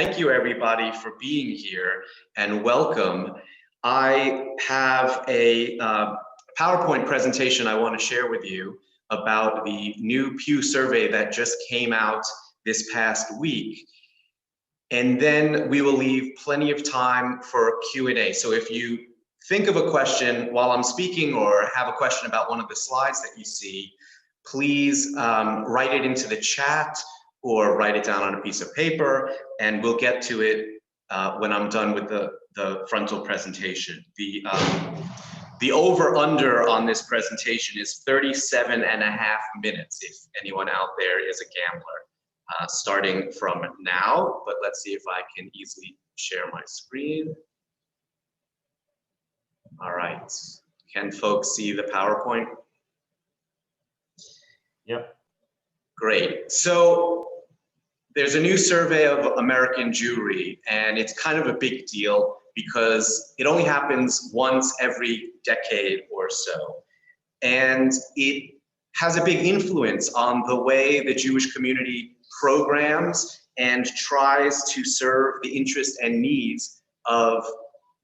Thank you, everybody, for being here and welcome. I have a PowerPoint presentation I want to share with you about the new Pew survey that just came out this past week. And then we will leave plenty of time for Q&A. So if you think of a question while I'm speaking or have a question about one of the slides that you see, please write it into the chat or write it down on a piece of paper, and we'll get to it when I'm done with the frontal presentation. The over-under on this presentation is 37.5 minutes, if anyone out there is a gambler, starting from now. But let's see if I can easily share my screen. All right, can folks see the PowerPoint? Yep. Great. So there's a new survey of American Jewry, and it's kind of a big deal because it only happens once every decade or so. And it has a big influence on the way the Jewish community programs and tries to serve the interests and needs of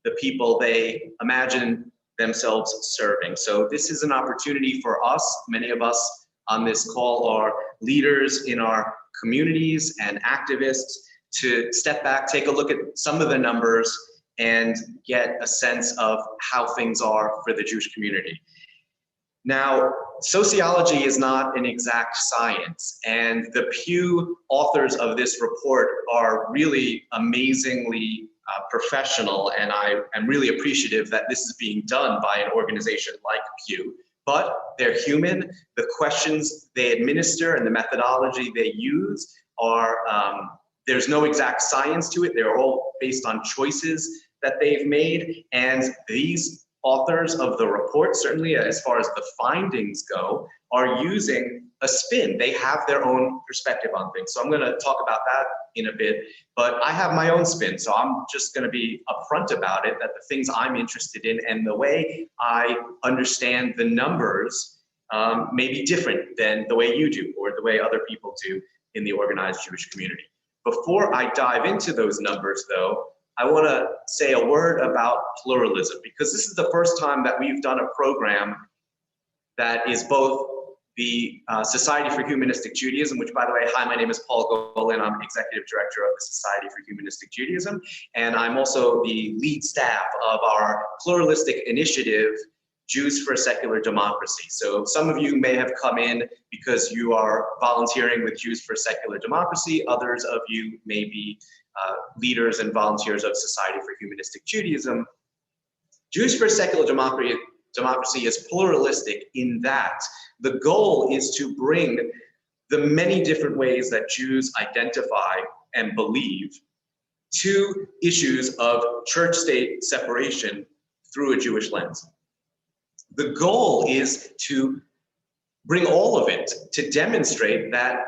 the people they imagine themselves serving. So this is an opportunity for us. Many of us on this call are leaders in our communities and activists to step back, take a look at some of the numbers, and get a sense of how things are for the Jewish community. Now, sociology is not an exact science, and the Pew authors of this report are really amazingly professional, and I am really appreciative that this is being done by an organization like Pew. But they're human. The questions they administer and the methodology they use are, there's no exact science to it. They're all based on choices that they've made. And these authors of the report, certainly as far as the findings go, are using a spin. They have their own perspective on things. So I'm gonna talk about that in a bit, but I have my own spin. So I'm just gonna be upfront about it, that the things I'm interested in and the way I understand the numbers may be different than the way you do or the way other people do in the organized Jewish community. Before I dive into those numbers though, I wanna say a word about pluralism, because this is the first time that we've done a program that is both the Society for Humanistic Judaism, which, by the way, hi, my name is Paul Golin. I'm Executive Director of the Society for Humanistic Judaism, and I'm also the lead staff of our pluralistic initiative, Jews for a Secular Democracy. So some of you may have come in because you are volunteering with Jews for a Secular Democracy. Others of you may be leaders and volunteers of Society for Humanistic Judaism. Jews for a Secular Democracy is pluralistic in that the goal is to bring the many different ways that Jews identify and believe to issues of church-state separation through a Jewish lens. The goal is to bring all of it, to demonstrate that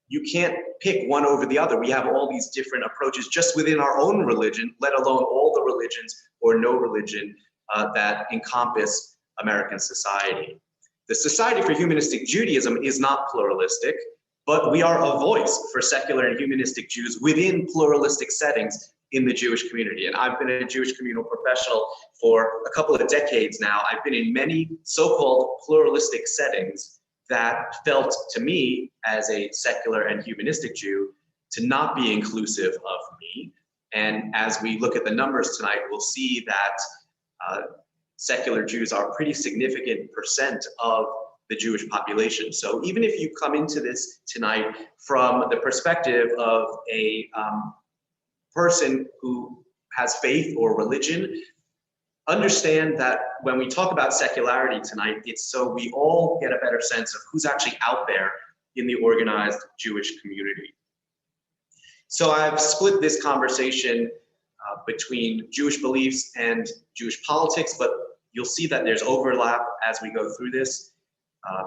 you can't pick one over the other. We have all these different approaches just within our own religion, let alone all the religions or no religion that encompass American society. The Society for Humanistic Judaism is not pluralistic, but we are a voice for secular and humanistic Jews within pluralistic settings in the Jewish community. And I've been a Jewish communal professional for a couple of decades now. I've been in many so-called pluralistic settings that felt to me as a secular and humanistic Jew to not be inclusive of me. And as we look at the numbers tonight, we'll see that secular Jews are a pretty significant percent of the Jewish population. So even if you come into this tonight from the perspective of a person who has faith or religion, understand that when we talk about secularity tonight, it's so we all get a better sense of who's actually out there in the organized Jewish community. So I've split this conversation between Jewish beliefs and Jewish politics, but you'll see that there's overlap as we go through this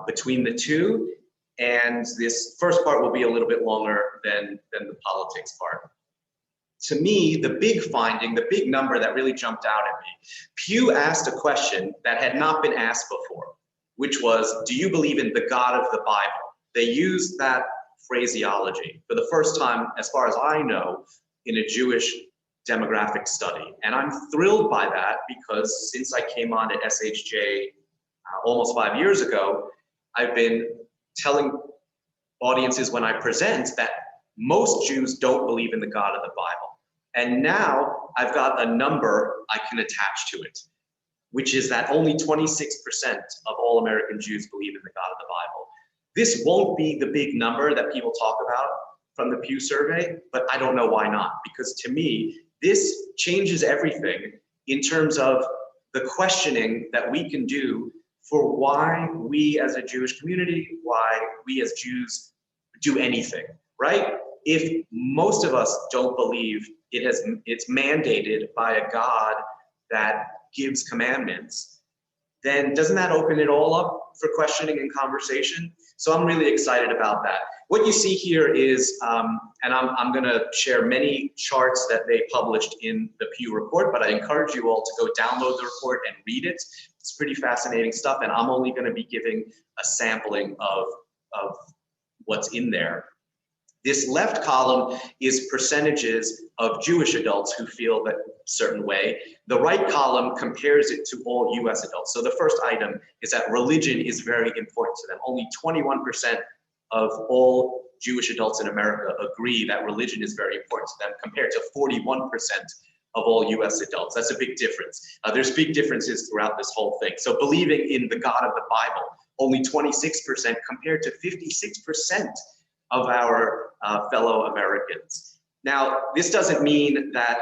between the two. And this first part will be a little bit longer than the politics part. To me, the big finding, the big number that really jumped out at me, Pew asked a question that had not been asked before, which was, do you believe in the God of the Bible? They used that phraseology for the first time, as far as I know, in a Jewish demographic study. And I'm thrilled by that because since I came on at SHJ almost 5 years ago, I've been telling audiences when I present that most Jews don't believe in the God of the Bible. And now I've got a number I can attach to it, which is that only 26% of all American Jews believe in the God of the Bible. This won't be the big number that people talk about from the Pew survey, but I don't know why not, because to me, this changes everything in terms of the questioning that we can do for why we as a Jewish community, why we as Jews do anything, right? If most of us don't believe it's mandated by a God that gives commandments, then doesn't that open it all up for questioning and conversation? So I'm really excited about that. What you see here is, and I'm gonna share many charts that they published in the Pew report, but I encourage you all to go download the report and read it. It's pretty fascinating stuff, and I'm only gonna be giving a sampling of what's in there. This left column is percentages of Jewish adults who feel that certain way. The right column compares it to all US adults. So the first item is that religion is very important to them. Only 21% of all Jewish adults in America agree that religion is very important to them, compared to 41% of all US adults. That's a big difference. There's big differences throughout this whole thing. So believing in the God of the Bible, only 26% compared to 56% of our fellow Americans. Now, this doesn't mean that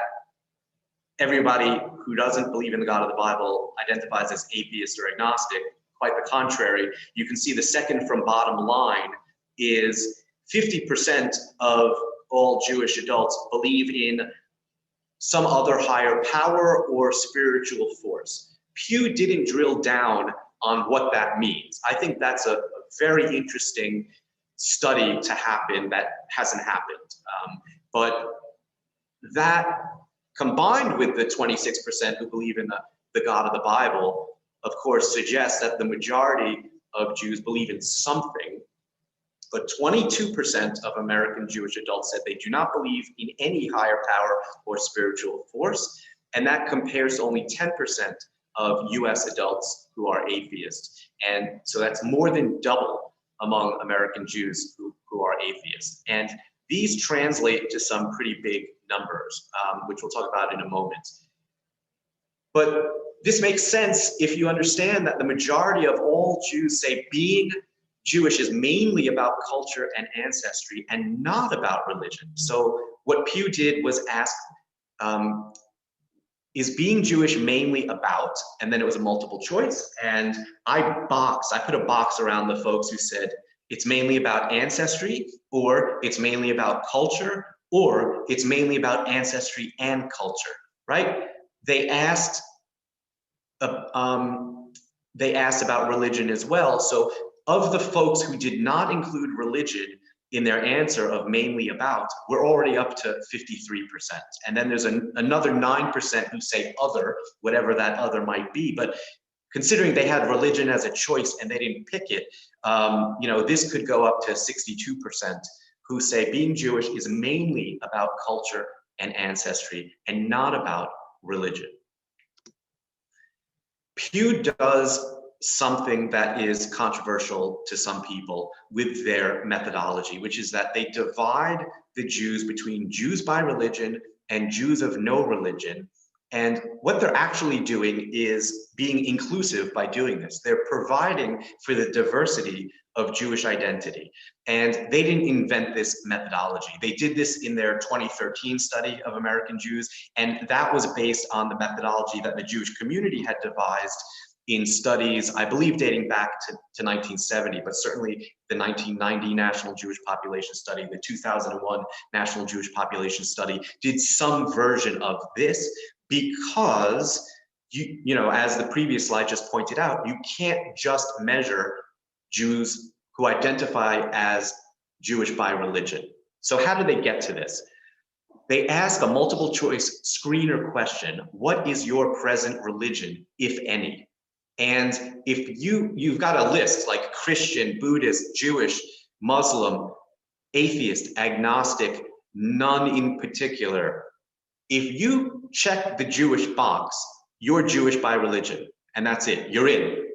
everybody who doesn't believe in the God of the Bible identifies as atheist or agnostic. Quite the contrary. You can see the second from bottom line is 50% of all Jewish adults believe in some other higher power or spiritual force. Pew didn't drill down on what that means. I think that's a very interesting study to happen that hasn't happened. But that combined with the 26% who believe in the God of the Bible, of course, suggests that the majority of Jews believe in something. But 22% of American Jewish adults said they do not believe in any higher power or spiritual force. And that compares to only 10% of US adults who are atheists. And so that's more than double among American Jews who are atheists. And these translate to some pretty big numbers, which we'll talk about in a moment. But this makes sense if you understand that the majority of all Jews say being Jewish is mainly about culture and ancestry and not about religion. So what Pew did was ask, is being Jewish mainly about, and then it was a multiple choice, and I put a box around the folks who said it's mainly about ancestry, or it's mainly about culture, or it's mainly about ancestry and culture, right? They asked about religion as well. So of the folks who did not include religion in their answer of mainly about, we're already up to 53%. And then there's another 9% who say other, whatever that other might be. But considering they had religion as a choice and they didn't pick it, this could go up to 62% who say being Jewish is mainly about culture and ancestry and not about religion. Pew does something that is controversial to some people with their methodology, which is that they divide the Jews between Jews by religion and Jews of no religion. And what they're actually doing is being inclusive by doing this. They're providing for the diversity of Jewish identity. And they didn't invent this methodology. They did this in their 2013 study of American Jews, and that was based on the methodology that the Jewish community had devised in studies, I believe dating back to 1970, but certainly the 1990 National Jewish Population Study, the 2001 National Jewish Population Study did some version of this, because as the previous slide just pointed out, you can't just measure Jews who identify as Jewish by religion. So how do they get to this? They ask a multiple choice screener question: what is your present religion, if any? And if you've got a list like Christian, Buddhist, Jewish, Muslim, atheist, agnostic, none in particular. If you check the Jewish box, you're Jewish by religion, and that's it, you're in.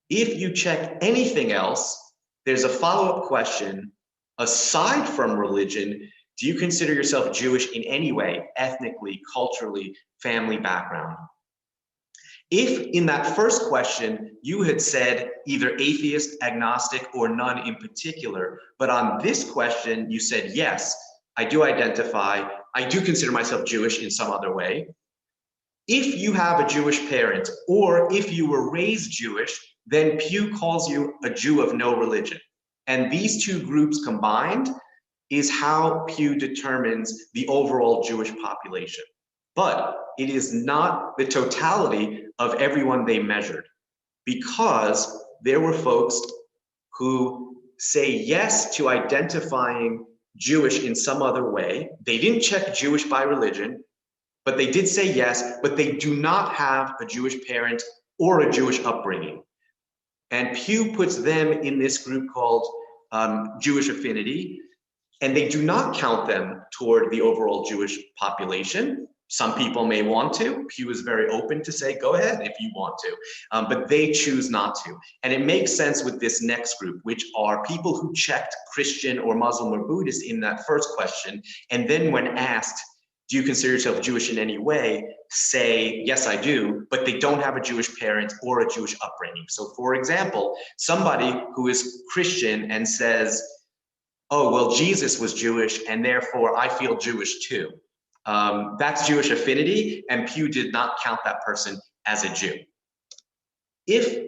If you check anything else, there's a follow-up question. Aside from religion, do you consider yourself Jewish in any way, ethnically, culturally, family background? If in that first question you had said either atheist, agnostic, or none in particular, but on this question you said, yes, I do identify, I do consider myself Jewish in some other way. If you have a Jewish parent, or if you were raised Jewish, then Pew calls you a Jew of no religion. And these two groups combined is how Pew determines the overall Jewish population. But it is not the totality of everyone they measured, because there were folks who say yes to identifying Jewish in some other way. They didn't check Jewish by religion, but they did say yes, but they do not have a Jewish parent or a Jewish upbringing. And Pew puts them in this group called Jewish affinity, and they do not count them toward the overall Jewish population. Some people may want to. Pew is very open to say, go ahead if you want to, but they choose not to. And it makes sense with this next group, which are people who checked Christian or Muslim or Buddhist in that first question, and then when asked, do you consider yourself Jewish in any way, say, yes, I do, but they don't have a Jewish parent or a Jewish upbringing. So for example, somebody who is Christian and says, oh, well, Jesus was Jewish, and therefore I feel Jewish too. That's Jewish affinity, and Pew did not count that person as a Jew. If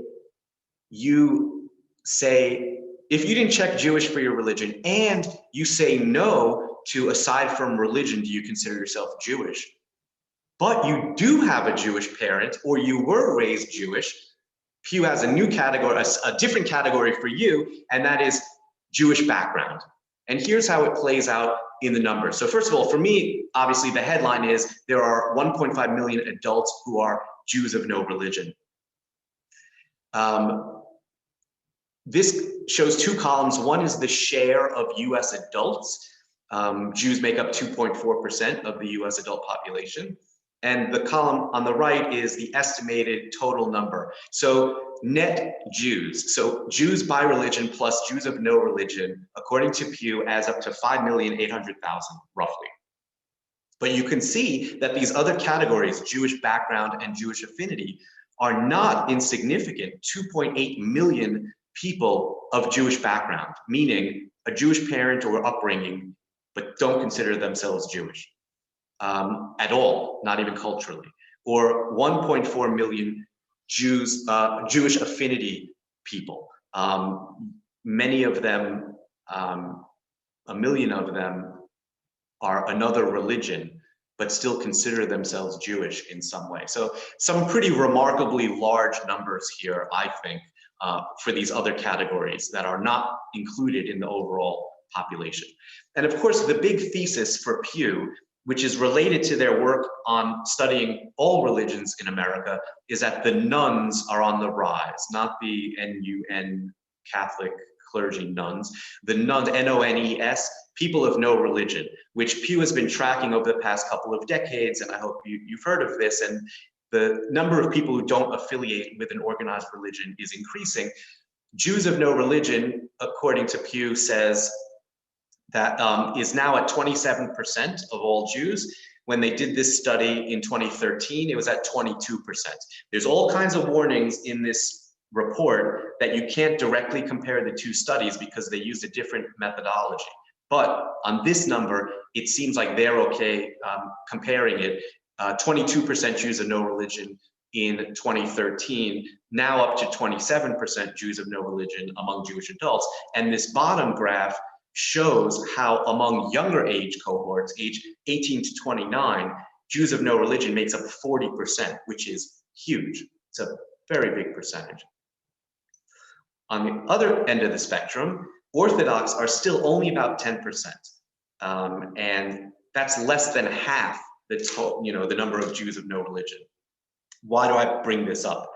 you say, if you didn't check Jewish for your religion, and you say no to aside from religion, do you consider yourself Jewish? But you do have a Jewish parent, or you were raised Jewish, Pew has a new category, a different category for you, and that is Jewish background. And here's how it plays out in the numbers. So first of all, for me, obviously the headline is there are 1.5 million adults who are Jews of no religion. This shows two columns. One is the share of US adults. Jews make up 2.4% of the US adult population. And the column on the right is the estimated total number. So net Jews, so Jews by religion plus Jews of no religion, according to Pew, adds up to 5,800,000 roughly. But you can see that these other categories, Jewish background and Jewish affinity, are not insignificant. 2.8 million people of Jewish background, meaning a Jewish parent or upbringing, but don't consider themselves Jewish at all, not even culturally. Or 1.4 million Jews, Jewish affinity people. Many of them, 1 million of them, are another religion, but still consider themselves Jewish in some way. So some pretty remarkably large numbers here, I think, for these other categories that are not included in the overall population. And of course, the big thesis for Pew, which is related to their work on studying all religions in America, is that the nuns are on the rise, not the N-U-N Catholic clergy nuns, the nuns, N-O-N-E-S, people of no religion, which Pew has been tracking over the past couple of decades, and I hope you've heard of this, and the number of people who don't affiliate with an organized religion is increasing. Jews of no religion, according to Pew, says that is now at 27% of all Jews. When they did this study in 2013, it was at 22%. There's all kinds of warnings in this report that you can't directly compare the two studies because they used a different methodology. But on this number, it seems like they're okay comparing it. 22% Jews of no religion in 2013, now up to 27% Jews of no religion among Jewish adults. And this bottom graph shows how among younger age cohorts, age 18 to 29, Jews of no religion makes up 40%, which is huge. It's a very big percentage. On the other end of the spectrum, Orthodox are still only about 10%. And that's less than half the number of Jews of no religion. Why do I bring this up?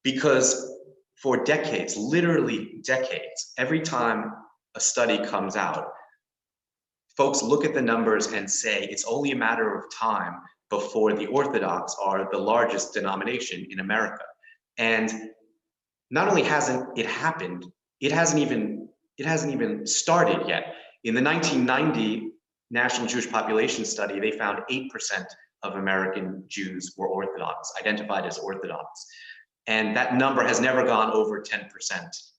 Because for decades, literally decades, every time a study comes out, folks look at the numbers and say it's only a matter of time before the Orthodox are the largest denomination in America. And not only hasn't it happened, it hasn't even started yet. In the 1990 National Jewish Population Study, they found 8% of American Jews were Orthodox, identified as Orthodox. And that number has never gone over 10%.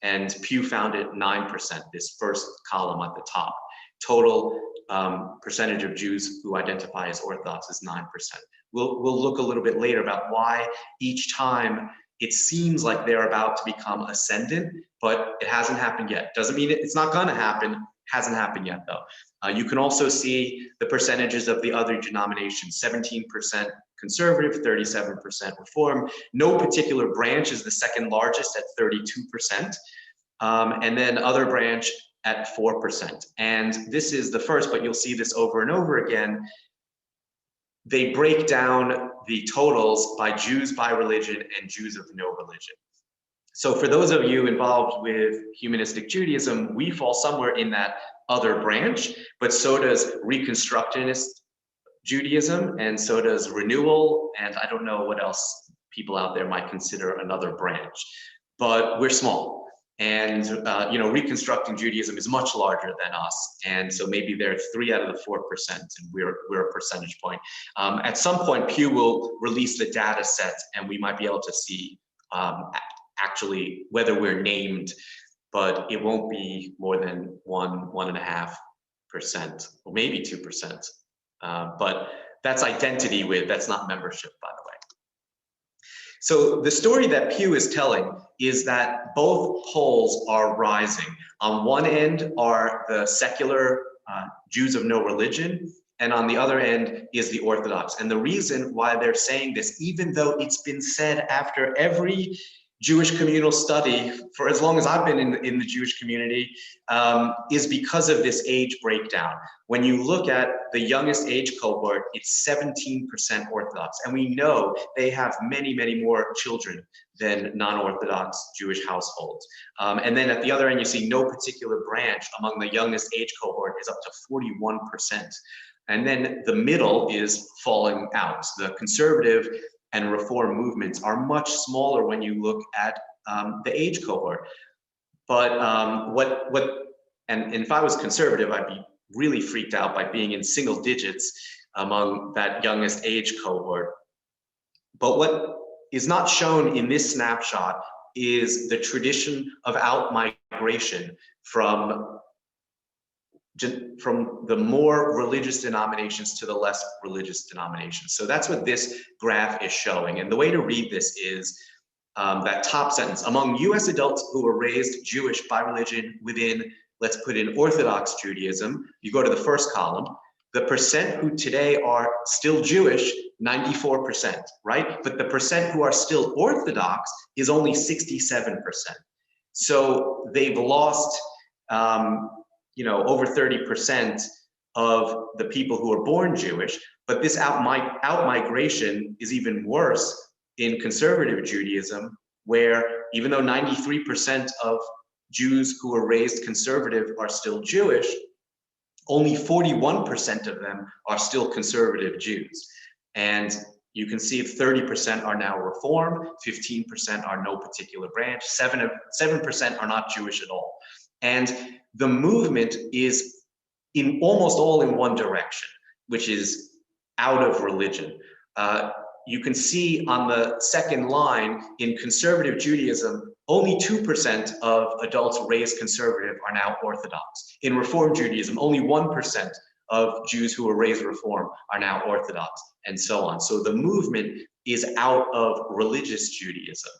And Pew found it 9%, this first column at the top. Total percentage of Jews who identify as Orthodox is 9%. We'll look a little bit later about why each time it seems like they're about to become ascendant, but it hasn't happened yet. Doesn't mean it's not gonna happen, hasn't happened yet though. You can also see the percentages of the other denominations, 17% conservative, 37% reform. No particular branch is the second largest at 32%. And then other branch at 4%. And this is the first, but you'll see this over and over again. They break down the totals by Jews by religion and Jews of no religion. So for those of you involved with humanistic Judaism, we fall somewhere in that other branch, but so does Reconstructionist Judaism, and so does Renewal, and I don't know what else people out there might consider another branch, but we're small. And you know, Reconstructing Judaism is much larger than us, and so maybe they're 3 out of the 4%, and we're a percentage point. At some point, Pew will release the data set, and we might be able to see actually whether we're named, but it won't be more than 1.5%, or maybe 2%. But that's identity with, that's not membership, by the way. So the story that Pew is telling is that both poles are rising. On one end are the secular Jews of no religion, and on the other end is the Orthodox. And the reason why they're saying this, even though it's been said after every Jewish communal study for as long as I've been in the Jewish community, is because of this age breakdown. When you look at the youngest age cohort, it's 17% Orthodox. And we know they have many, many more children than non-Orthodox Jewish households. And then at the other end, you see no particular branch among the youngest age cohort is up to 41%. And then the middle is falling out. The conservative and reform movements are much smaller when you look at the age cohort. But and if I was conservative, I'd be really freaked out by being in single digits among that youngest age cohort. But what is not shown in this snapshot is the tradition of out-migration from the more religious denominations to the less religious denominations. So that's what this graph is showing. And the way to read this is that top sentence. Among US adults who were raised Jewish by religion within, let's put in Orthodox Judaism, you go to the first column, the percent who today are still Jewish, 94%, right? But the percent who are still Orthodox is only 67%. So they've lost you know, over 30% of the people who are born Jewish, but this out-migration is even worse in conservative Judaism, where even though 93% of Jews who are raised conservative are still Jewish, only 41% of them are still conservative Jews. And you can see 30% are now Reform, 15% are no particular branch, 7% are not Jewish at all. And the movement is almost all in one direction, which is out of religion. You can see on the second line in conservative Judaism, only 2% of adults raised conservative are now Orthodox. In Reform Judaism, only 1% of Jews who were raised Reform are now Orthodox, and so on. So the movement is out of religious Judaism.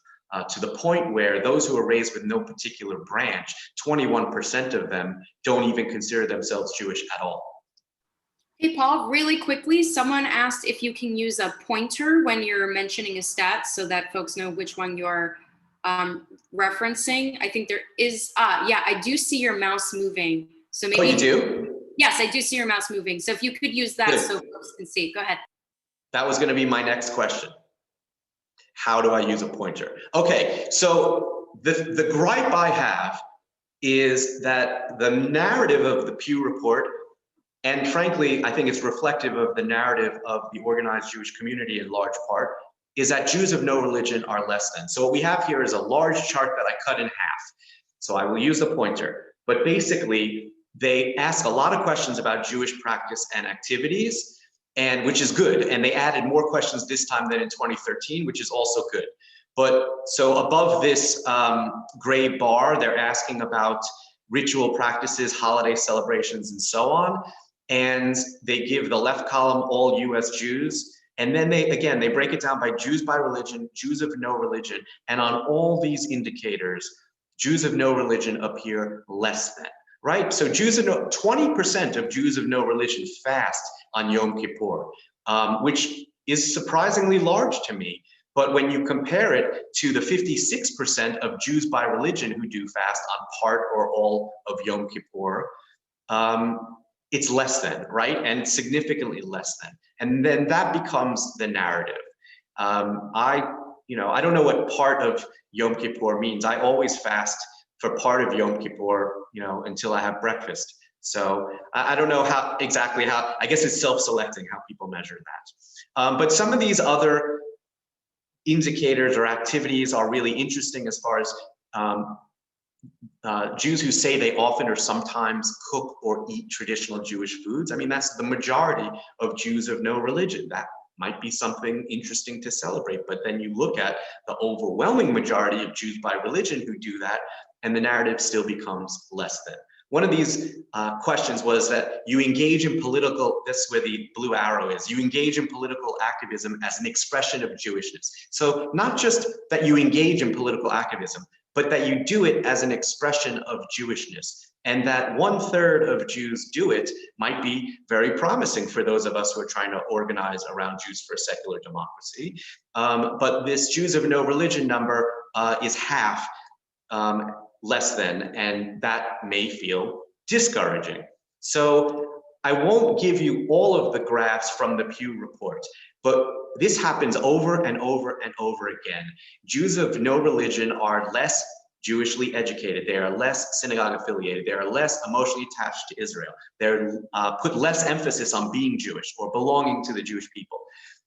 To the point where those who are raised with no particular branch, 21% of them don't even consider themselves Jewish at all. Hey, Paul, really quickly, someone asked if you can use a pointer when you're mentioning a stat so that folks know which one you're referencing. I think there is, yeah, I do see your mouse moving. So maybe. Oh, you do? Yes, I do see your mouse moving. So if you could use that so folks can see, go ahead. That was gonna be my next question. How do I use a pointer? Okay, so the gripe I have is that the narrative of the Pew report And frankly, I think it's reflective of the narrative of the organized Jewish community in large part, is that Jews of no religion are less than. So what we have here is a large chart that I cut in half. So I will use the pointer, but basically they ask a lot of questions about Jewish practice and activities, and which is good. And they added more questions this time than in 2013, which is also good. But so above this gray bar, they're asking about ritual practices, holiday celebrations, and so on. And they give the left column all US Jews. And then they break it down by Jews by religion, Jews of no religion. And on all these indicators, Jews of no religion appear less than, right? So 20% of Jews of no religion fast on Yom Kippur, which is surprisingly large to me. But when you compare it to the 56% of Jews by religion who do fast on part or all of Yom Kippur, it's less than, right? And significantly less than. And then that becomes the narrative. I don't know what part of Yom Kippur means. I always fast for part of Yom Kippur, until I have breakfast. So I don't know exactly how, I guess it's self-selecting how people measure that. But some of these other indicators or activities are really interesting as far as Jews who say they often or sometimes cook or eat traditional Jewish foods. I mean, that's the majority of Jews of no religion. That might be something interesting to celebrate. But then you look at the overwhelming majority of Jews by religion who do that, and the narrative still becomes less than. One of these questions was that you engage in political, that's where the blue arrow is, you engage in political activism as an expression of Jewishness. So not just that you engage in political activism, but that you do it as an expression of Jewishness. And that 1/3 of Jews do it might be very promising for those of us who are trying to organize around Jews for a secular democracy. But this Jews of no religion number is half less than, and that may feel discouraging. So I won't give you all of the graphs from the Pew report, but this happens over and over and over again. Jews of no religion are less Jewishly educated. They are less synagogue affiliated. They are less emotionally attached to Israel. They're put less emphasis on being Jewish or belonging to the Jewish people.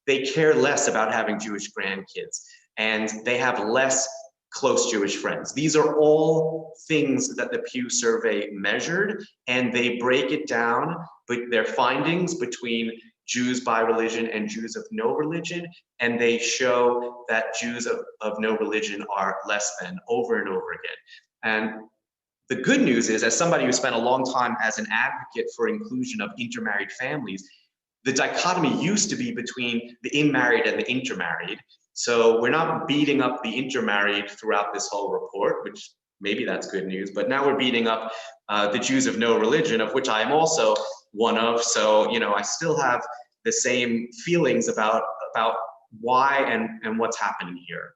They care less about having Jewish grandkids, and they have less close Jewish friends. These are all things that the Pew survey measured, and they break it down, but their findings between Jews by religion and Jews of no religion, and they show that Jews of no religion are less than over and over again. And the good news is, as somebody who spent a long time as an advocate for inclusion of intermarried families, the dichotomy used to be between the in-married and the intermarried. So we're not beating up the intermarried throughout this whole report, which maybe that's good news, but now we're beating up the Jews of no religion, of which I am also one of. So, I still have the same feelings about why and what's happening here.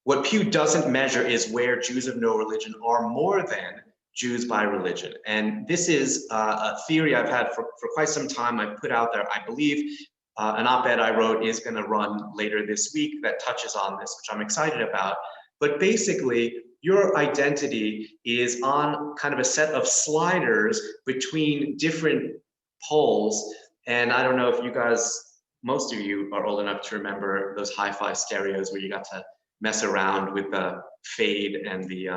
What Pew doesn't measure is where Jews of no religion are more than Jews by religion. And this is a theory I've had for quite some time. I put out there, I believe, an op-ed I wrote is going to run later this week that touches on this, which I'm excited about. But basically, your identity is on kind of a set of sliders between different poles. And I don't know if you guys, most of you are old enough to remember those hi-fi stereos where you got to mess around with the fade and the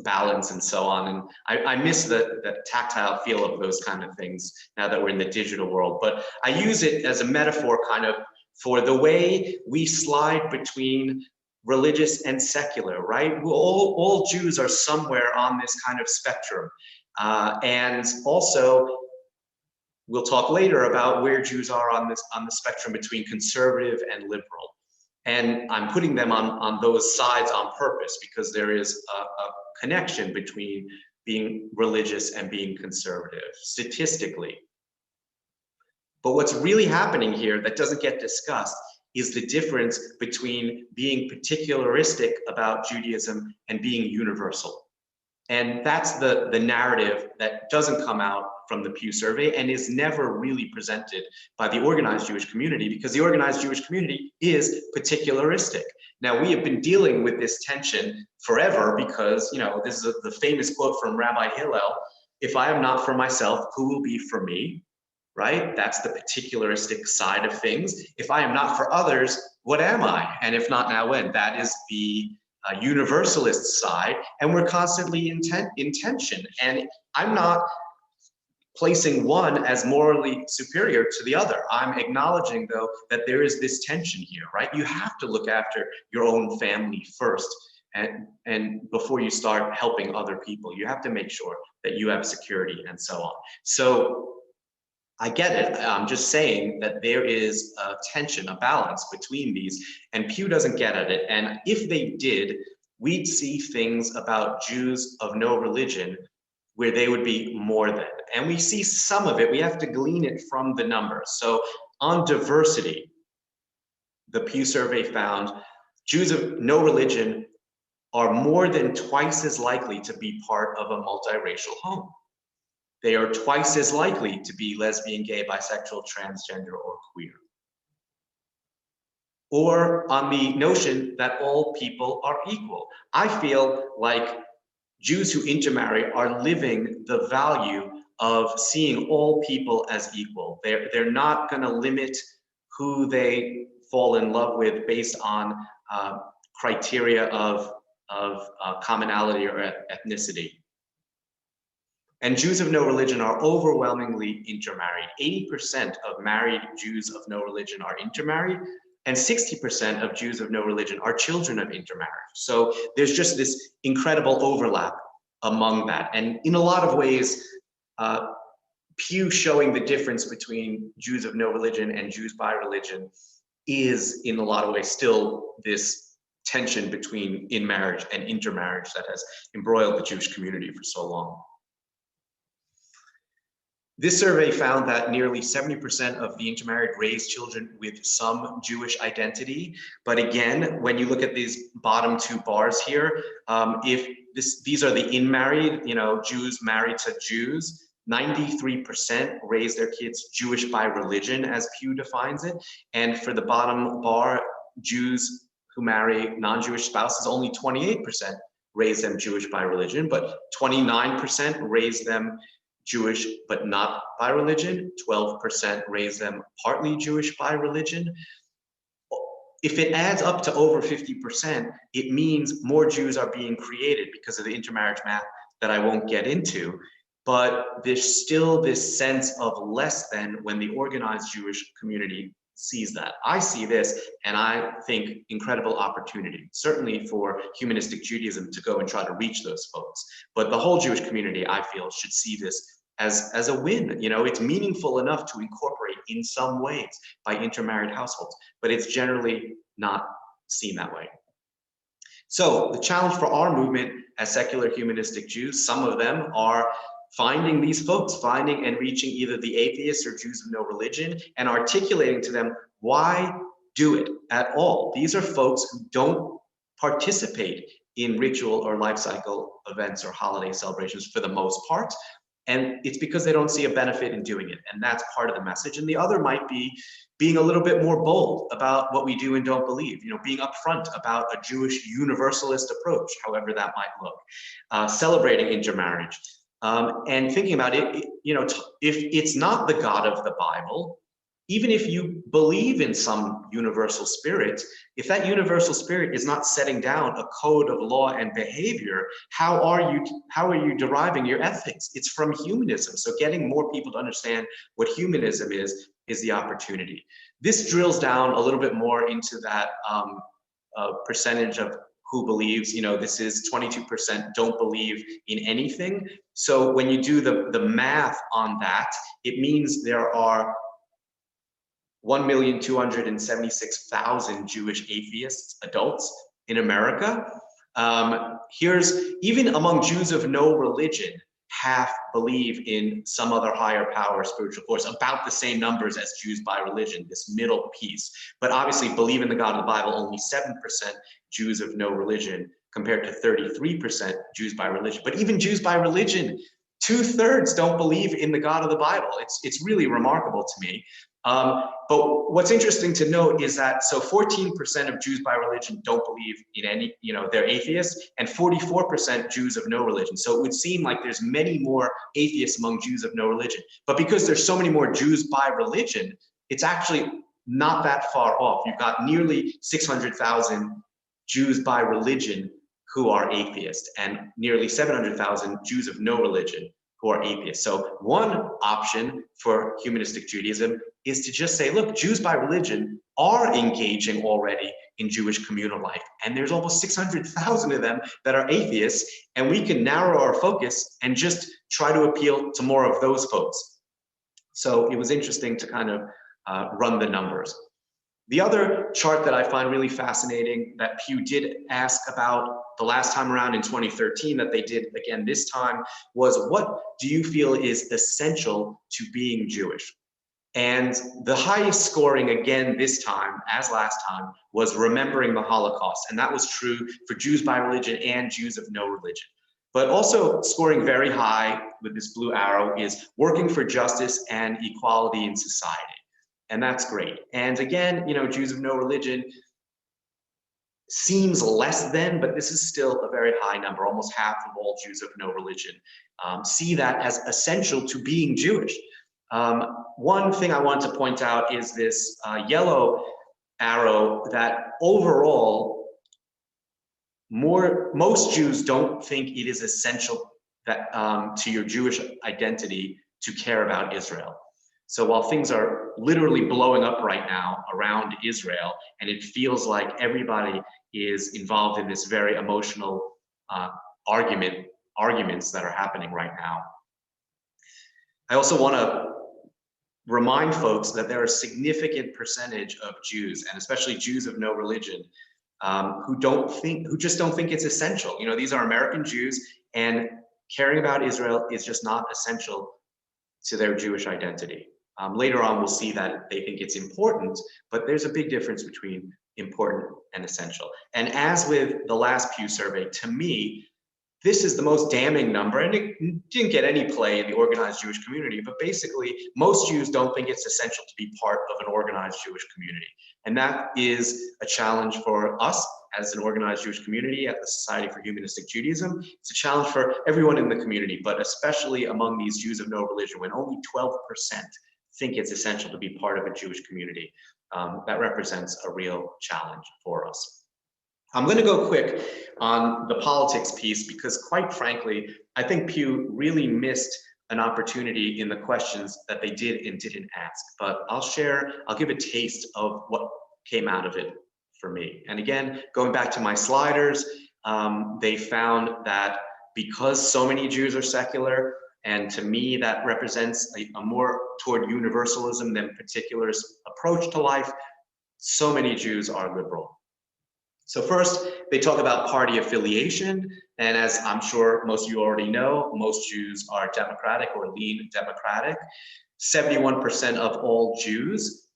balance and so on. And I miss the tactile feel of those kind of things now that we're in the digital world. But I use it as a metaphor kind of for the way we slide between religious and secular, right? All Jews are somewhere on this kind of spectrum. And also, we'll talk later about where Jews are on the spectrum between conservative and liberal. And I'm putting them on those sides on purpose because there is a connection between being religious and being conservative, statistically. But what's really happening here that doesn't get discussed is the difference between being particularistic about Judaism and being universal. And that's the narrative that doesn't come out from the Pew survey and is never really presented by the organized Jewish community, because the organized Jewish community is particularistic. Now, we have been dealing with this tension forever because, this is the famous quote from Rabbi Hillel, if I am not for myself, who will be for me, right? That's the particularistic side of things. If I am not for others, what am I? And if not now, when? That is the universalist side, and we're constantly in tension. And I'm not placing one as morally superior to the other. I'm acknowledging, though, that there is this tension here, right? You have to look after your own family first, and before you start helping other people, you have to make sure that you have security and so on. So I get it. I'm just saying that there is a tension, a balance between these, and Pew doesn't get at it. And if they did, we'd see things about Jews of no religion where they would be more than. And we see some of it. We have to glean it from the numbers. So on diversity, the Pew survey found Jews of no religion are more than twice as likely to be part of a multiracial home. They are twice as likely to be lesbian, gay, bisexual, transgender, or queer. Or on the notion that all people are equal. I feel like Jews who intermarry are living the value of seeing all people as equal. They're not going to limit who they fall in love with based on criteria of commonality or ethnicity. And Jews of no religion are overwhelmingly intermarried. 80% of married Jews of no religion are intermarried, and 60% of Jews of no religion are children of intermarriage. So there's just this incredible overlap among that. And in a lot of ways, Pew showing the difference between Jews of no religion and Jews by religion is in a lot of ways still this tension between in marriage and intermarriage that has embroiled the Jewish community for so long. This survey found that nearly 70% of the intermarried raised children with some Jewish identity. But again, when you look at these bottom two bars here, if these are the in-married, Jews married to Jews, 93% raise their kids Jewish by religion, as Pew defines it. And for the bottom bar, Jews who marry non-Jewish spouses, only 28% raise them Jewish by religion, but 29% raise them Jewish but not by religion, 12% raise them partly Jewish by religion. If it adds up to over 50%, it means more Jews are being created because of the intermarriage math that I won't get into. But there's still this sense of less than when the organized Jewish community sees that. I see this and I think incredible opportunity, certainly for humanistic Judaism to go and try to reach those folks. But the whole Jewish community, I feel, should see this as a win. It's meaningful enough to incorporate in some ways by intermarried households, but it's generally not seen that way. So the challenge for our movement as secular humanistic Jews, some of them are finding these folks, finding and reaching either the atheists or Jews of no religion and articulating to them why do it at all. These are folks who don't participate in ritual or life cycle events or holiday celebrations for the most part. And it's because they don't see a benefit in doing it. And that's part of the message. And the other might be being a little bit more bold about what we do and don't believe, being upfront about a Jewish universalist approach, however that might look, celebrating intermarriage. And thinking about it, if it's not the God of the Bible, even if you believe in some universal spirit, if that universal spirit is not setting down a code of law and behavior, how are you deriving your ethics? It's from humanism. So getting more people to understand what humanism is the opportunity. This drills down a little bit more into that percentage of who believes. This is 22% don't believe in anything. So when you do the math on that, it means there are 1,276,000 Jewish atheists, adults in America. Here's, even among Jews of no religion, half believe in some other higher power, spiritual force, about the same numbers as Jews by religion, this middle piece. But obviously believe in the God of the Bible, only 7% Jews of no religion, compared to 33% Jews by religion. But even Jews by religion, 2/3 don't believe in the God of the Bible. It's really remarkable to me. But what's interesting to note is that, so 14% of Jews by religion don't believe in any, they're atheists, and 44% Jews of no religion. So it would seem like there's many more atheists among Jews of no religion. But because there's so many more Jews by religion, it's actually not that far off. You've got nearly 600,000 Jews by religion who are atheists, and nearly 700,000 Jews of no religion who are atheists. So one option for humanistic Judaism is to just say, look, Jews by religion are engaging already in Jewish communal life, and there's almost 600,000 of them that are atheists, and we can narrow our focus and just try to appeal to more of those folks. So it was interesting to kind of run the numbers. The other chart that I find really fascinating that Pew did ask about the last time around in 2013 that they did again this time was, what do you feel is essential to being Jewish? And the highest scoring again this time, as last time, was remembering the Holocaust. And that was true for Jews by religion and Jews of no religion. But also scoring very high with this blue arrow is working for justice and equality in society. And that's great. And again, Jews of no religion seems less than, but this is still a very high number. Almost half of all Jews of no religion see that as essential to being Jewish. One thing I want to point out is this yellow arrow, that overall, most Jews don't think it is essential that to your Jewish identity to care about Israel. So while things are literally blowing up right now around Israel, and it feels like everybody is involved in this very emotional arguments that are happening right now, I also want to remind folks that there are a significant percentage of Jews, and especially Jews of no religion, who just don't think it's essential. These are American Jews, and caring about Israel is just not essential to their Jewish identity. Later on, we'll see that they think it's important, but there's a big difference between important and essential. And as with the last Pew survey, to me, this is the most damning number, and it didn't get any play in the organized Jewish community, but basically, most Jews don't think it's essential to be part of an organized Jewish community. And that is a challenge for us as an organized Jewish community at the Society for Humanistic Judaism. It's a challenge for everyone in the community, but especially among these Jews of no religion, when only 12% think it's essential to be part of a Jewish community. That represents a real challenge for us. I'm going to go quick on the politics piece because, quite frankly, I think Pew really missed an opportunity in the questions that they did and didn't ask. But I'll give a taste of what came out of it for me. And again, going back to my sliders, they found that because so many Jews are secular, and to me, that represents a more toward universalism than particularist approach to life, so many Jews are liberal. So first, they talk about party affiliation. And as I'm sure most of you already know, most Jews are Democratic or lean Democratic, 71% of all Jews.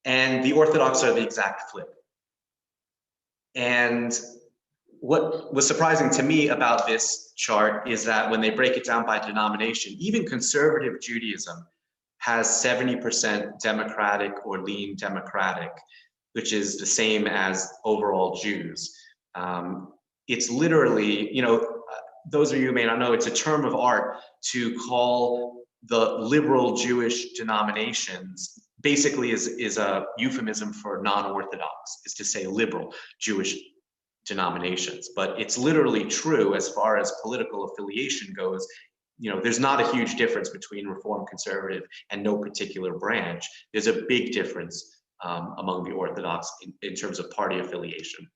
And the Orthodox are the exact flip. And what was surprising to me about this chart is that when they break it down by denomination, even conservative Judaism has 70% Democratic or lean Democratic, which is the same as overall Jews. It's literally, those of you who may not know, it's a term of art to call the liberal Jewish denominations, basically is a euphemism for non-Orthodox, is to say liberal Jewish denominations. But it's literally true as far as political affiliation goes. There's not a huge difference between Reform, Conservative, and no particular branch. There's a big difference among the Orthodox in terms of party affiliation.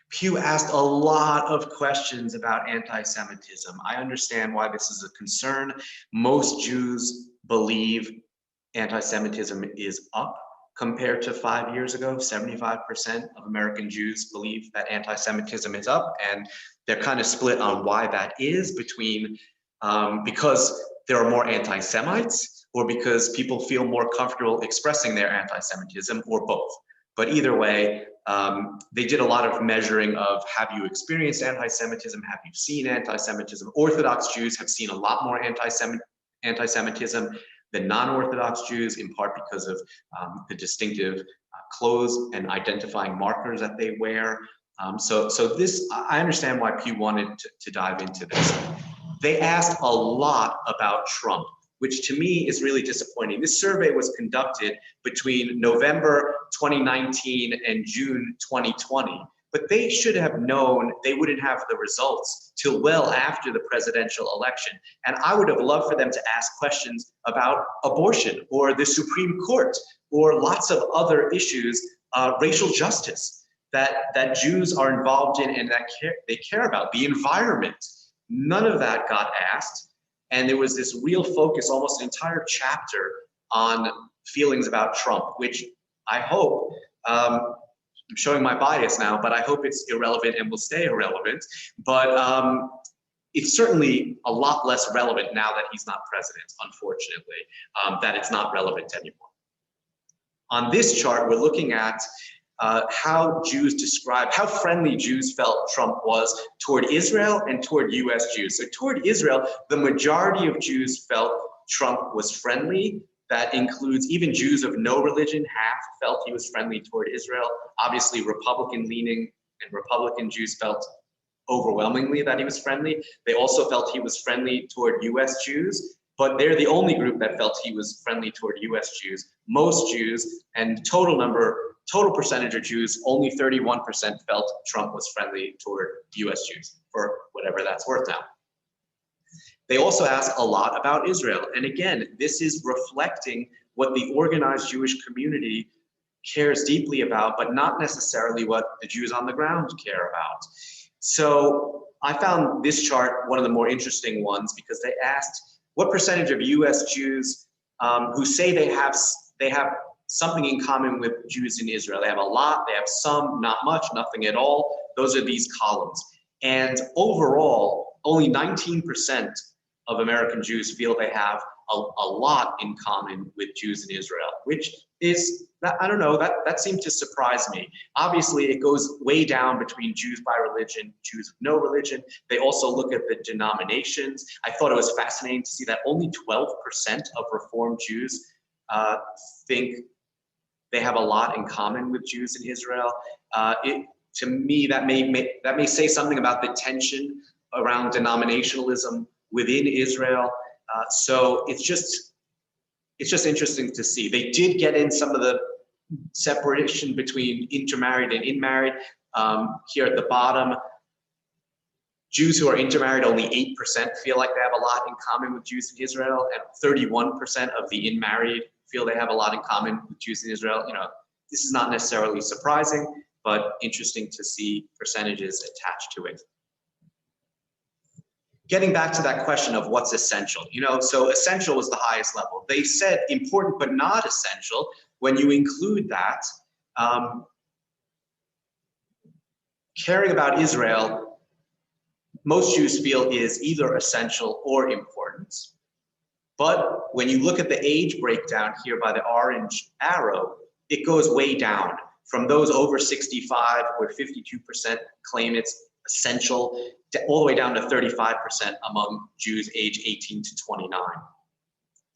Pew asked a lot of questions about anti-Semitism. I understand why this is a concern. Most Jews believe anti-Semitism is up compared to 5 years ago. 75% of American Jews believe that anti-Semitism is up, and they're kind of split on why that is, between because there are more anti-Semites, or because people feel more comfortable expressing their anti-Semitism, or both. But either way, they did a lot of measuring of, have you experienced anti-Semitism? Have you seen anti-Semitism? Orthodox Jews have seen a lot more anti-Semitism. than non-Orthodox Jews, in part because of the distinctive clothes and identifying markers that they wear. So this, I understand why Pew wanted to dive into this. They asked a lot about Trump, which to me is really disappointing. This survey was conducted between November 2019 and June 2020, but they should have known they wouldn't have the results till well after the presidential election. And I would have loved for them to ask questions about abortion or the Supreme Court or lots of other issues, racial justice that Jews are involved in and that they care about, the environment. None of that got asked. And there was this real focus, almost an entire chapter on feelings about Trump, which I hope, I'm showing my bias now, but I hope it's irrelevant and will stay irrelevant. But it's certainly a lot less relevant now that he's not president, unfortunately, that it's not relevant anymore. On this chart, we're looking at how Jews describe, how friendly Jews felt Trump was toward Israel and toward US Jews. So toward Israel, the majority of Jews felt Trump was friendly. That includes even Jews of no religion, half felt he was friendly toward Israel. Obviously, Republican-leaning and Republican Jews felt overwhelmingly that he was friendly. They also felt he was friendly toward US Jews, but they're the only group that felt he was friendly toward US Jews. Most Jews, and total percentage of Jews, only 31% felt Trump was friendly toward US Jews, for whatever that's worth now. They also ask a lot about Israel. And again, this is reflecting what the organized Jewish community cares deeply about, but not necessarily what the Jews on the ground care about. So I found this chart one of the more interesting ones because they asked what percentage of US Jews who say they have something in common with Jews in Israel. They have a lot, they have some, not much, nothing at all. Those are these columns. And overall, only 19% of American Jews feel they have a lot in common with Jews in Israel, which is, I don't know, that seemed to surprise me. Obviously, it goes way down between Jews by religion, Jews with no religion. They also look at the denominations. I thought it was fascinating to see that only 12% of Reform Jews think they have a lot in common with Jews in Israel. To me, that may say something about the tension around denominationalism within Israel. So it's just interesting to see. They did get in some of the separation between intermarried and inmarried. Here at the bottom, Jews who are intermarried, only 8% feel like they have a lot in common with Jews in Israel, and 31% of the inmarried feel they have a lot in common with Jews in Israel. You know, this is not necessarily surprising, but interesting to see percentages attached to it. Getting back to that question of what's essential, you know, so essential was the highest level. They said important but not essential. When you include that, caring about Israel, most Jews feel is either essential or important. But when you look at the age breakdown here by the orange arrow, it goes way down from those over 65, where 52% claim it's essential, all the way down to 35% among Jews age 18 to 29.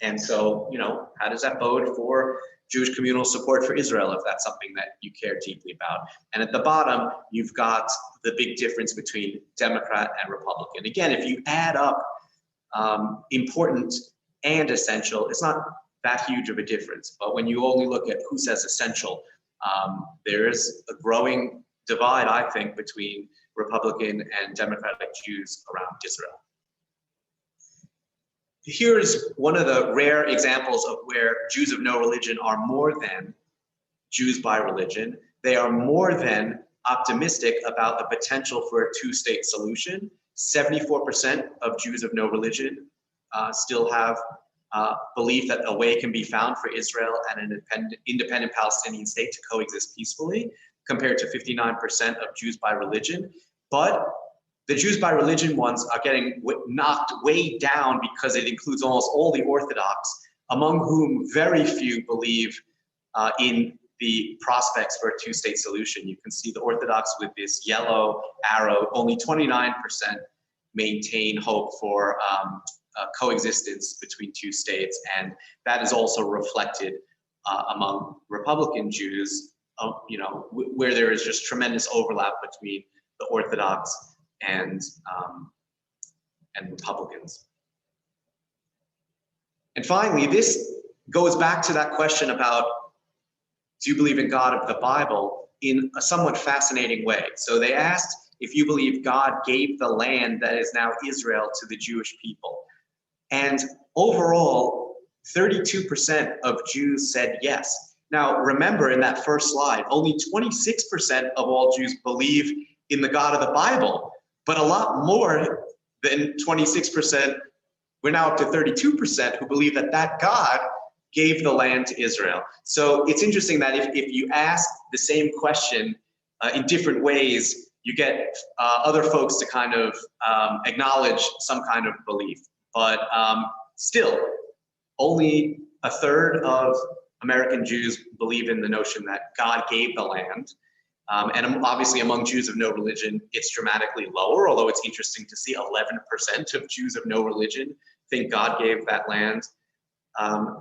And so, you know, how does that bode for Jewish communal support for Israel if that's something that you care deeply about? And at the bottom, you've got the big difference between Democrat and Republican. Again, if you add up important and essential, it's not that huge of a difference. But when you only look at who says essential, there is a growing divide, I think, between Republican and Democratic Jews around Israel. Here's one of the rare examples of where Jews of no religion are more than Jews by religion. They are more than optimistic about the potential for a two-state solution. 74% of Jews of no religion still have belief that a way can be found for Israel and an independent Palestinian state to coexist peacefully, compared to 59% of Jews by religion. But the Jews by religion ones are getting knocked way down because it includes almost all the Orthodox, among whom very few believe in the prospects for a two-state solution. You can see the Orthodox with this yellow arrow, only 29% maintain hope for coexistence between two states, and that is also reflected among Republican Jews, where there is just tremendous overlap between the Orthodox and Republicans. And finally, this goes back to that question about, do you believe in God of the Bible, in a somewhat fascinating way. So they asked if you believe God gave the land that is now Israel to the Jewish people. And overall, 32% of Jews said yes. Now, remember in that first slide, only 26% of all Jews believe in the God of the Bible, but a lot more than 26%, we're now up to 32% who believe that that God gave the land to Israel. So it's interesting that if you ask the same question in different ways, you get other folks to kind of acknowledge some kind of belief. But still, only a third of American Jews believe in the notion that God gave the land. And obviously among Jews of no religion, it's dramatically lower, although it's interesting to see 11% of Jews of no religion think God gave that land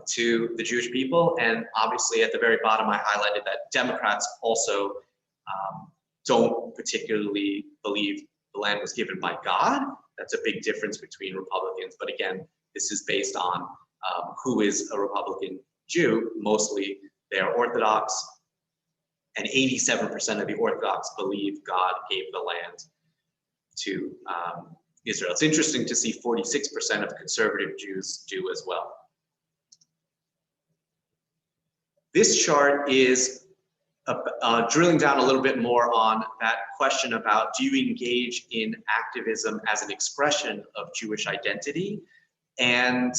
to the Jewish people. And obviously at the very bottom, I highlighted that Democrats also don't particularly believe the land was given by God. That's a big difference between Republicans. But again, this is based on who is a Republican Jew. Mostly they are Orthodox, and 87% of the Orthodox believe God gave the land to Israel. It's interesting to see 46% of conservative Jews do as well. This chart is drilling down a little bit more on that question about, do you engage in activism as an expression of Jewish identity? And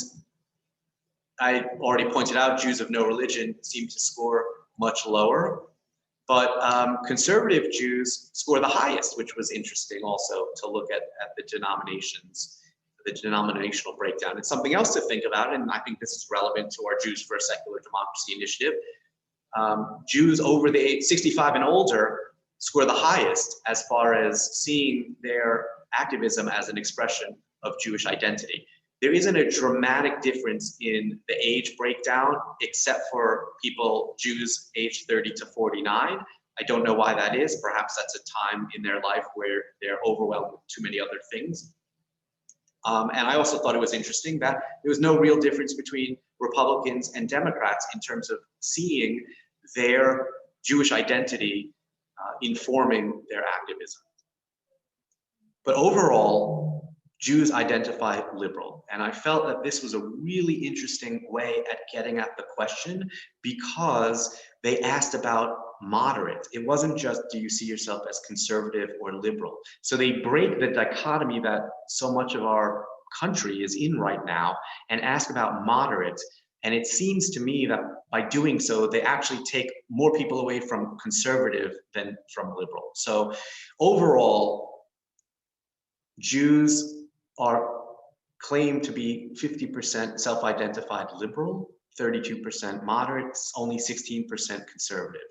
I already pointed out Jews of no religion seem to score much lower, but conservative Jews score the highest, which was interesting also to look at the denominations, the denominational breakdown. It's something else to think about, and I think this is relevant to our Jews for a Secular Democracy initiative. Jews over the age 65 and older score the highest as far as seeing their activism as an expression of Jewish identity. There isn't a dramatic difference in the age breakdown, except for people, Jews aged 30 to 49. I don't know why that is. Perhaps that's a time in their life where they're overwhelmed with too many other things. And I also thought it was interesting that there was no real difference between Republicans and Democrats in terms of seeing their Jewish identity informing their activism. But overall, Jews identify liberal. And I felt that this was a really interesting way at getting at the question, because they asked about moderate. It wasn't just, do you see yourself as conservative or liberal? So they break the dichotomy that so much of our country is in right now and ask about moderate. And it seems to me that by doing so, they actually take more people away from conservative than from liberal. So overall, Jews are claimed to be 50% self-identified liberal, 32% moderate, only 16% conservative.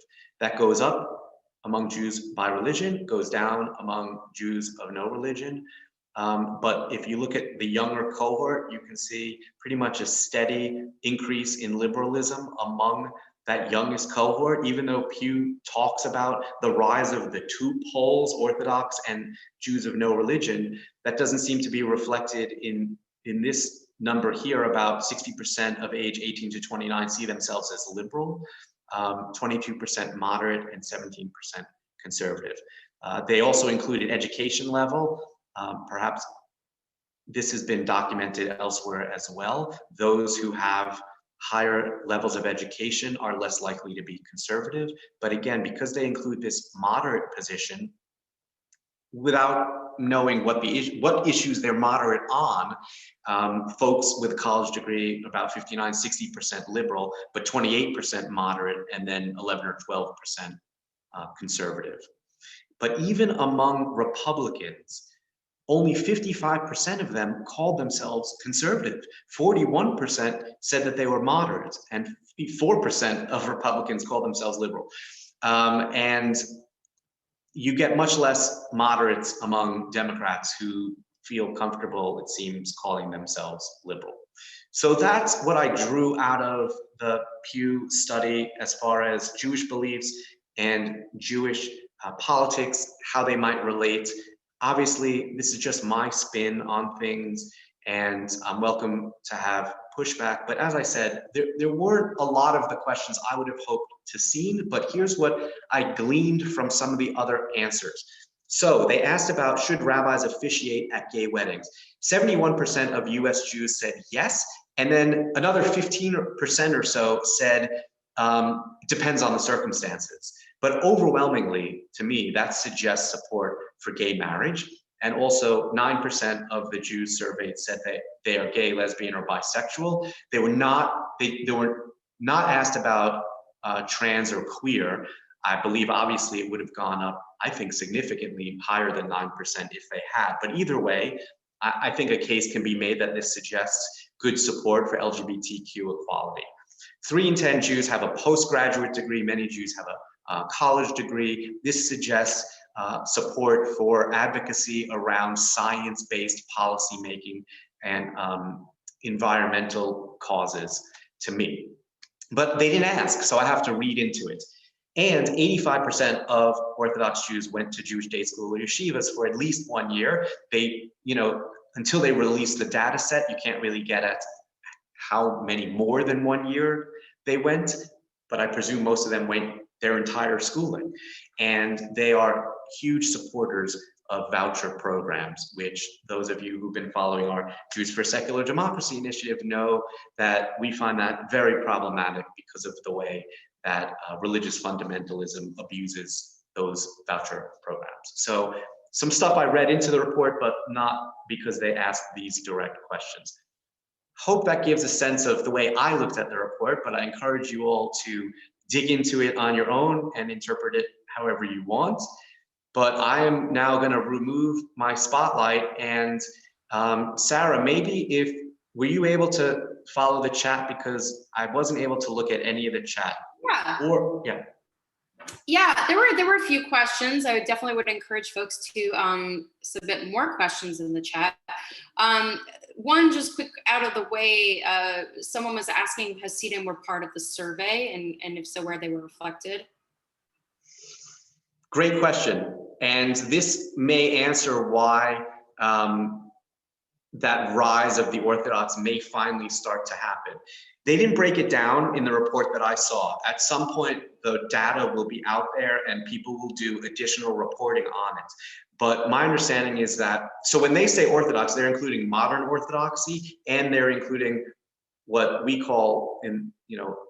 That goes up among Jews by religion, goes down among Jews of no religion. But if you look at the younger cohort, you can see pretty much a steady increase in liberalism among that youngest cohort, even though Pew talks about the rise of the two poles, Orthodox and Jews of no religion. That doesn't seem to be reflected in this number here. About 60% of age 18 to 29 see themselves as liberal, 22% moderate, and 17% conservative. They also included education level. Perhaps this has been documented elsewhere as well. Those who have higher levels of education are less likely to be conservative. But again, because they include this moderate position, without knowing what issues they're moderate on, folks with a college degree, about 59, 60% liberal, but 28% moderate, and then 11 or 12% conservative. But even among Republicans, only 55% of them called themselves conservative. 41% said that they were moderate, and 4% of Republicans called themselves liberal. And you get much less moderates among Democrats, who feel comfortable, it seems, calling themselves liberal. So that's what I drew out of the Pew study as far as Jewish beliefs and Jewish politics, how they might relate. Obviously, this is just my spin on things, and I'm welcome to have pushback. But as I said, there weren't a lot of the questions I would have hoped to see, but here's what I gleaned from some of the other answers. So they asked about, should rabbis officiate at gay weddings? 71% of US Jews said yes, and then another 15% or so said, depends on the circumstances. But overwhelmingly, to me, that suggests support for gay marriage. And also 9% of the Jews surveyed said that they are gay, lesbian, or bisexual. They were not asked about trans or queer. I believe obviously it would have gone up, I think, significantly higher than 9% if they had. But either way, I think a case can be made that this suggests good support for LGBTQ equality. 3 in 10 Jews have a postgraduate degree. Many Jews have a college degree. This suggests support for advocacy around science-based policymaking and environmental causes to me. But they didn't ask, so I have to read into it. And 85% of Orthodox Jews went to Jewish day school or yeshivas for at least 1 year. They, until they release the data set, you can't really get at how many more than 1 year they went, but I presume most of them went their entire schooling. And they are huge supporters of voucher programs, which those of you who've been following our Jews for Secular Democracy initiative know that we find that very problematic because of the way that religious fundamentalism abuses those voucher programs. So some stuff I read into the report, but not because they asked these direct questions. Hope that gives a sense of the way I looked at the report, but I encourage you all to dig into it on your own and interpret it however you want. But I am now going to remove my spotlight, and Sarah, maybe were you able to follow the chat, because I wasn't able to look at any of the chat. Yeah. Yeah, there were a few questions. I definitely would encourage folks to submit more questions in the chat. One just quick out of the way, someone was asking if Hasidim were part of the survey, and if so, where they were reflected. Great question. And this may answer why that rise of the Orthodox may finally start to happen. They didn't break it down in the report that I saw. At some point, the data will be out there and people will do additional reporting on it. But my understanding is that, so when they say Orthodox, they're including modern Orthodoxy, and they're including what we call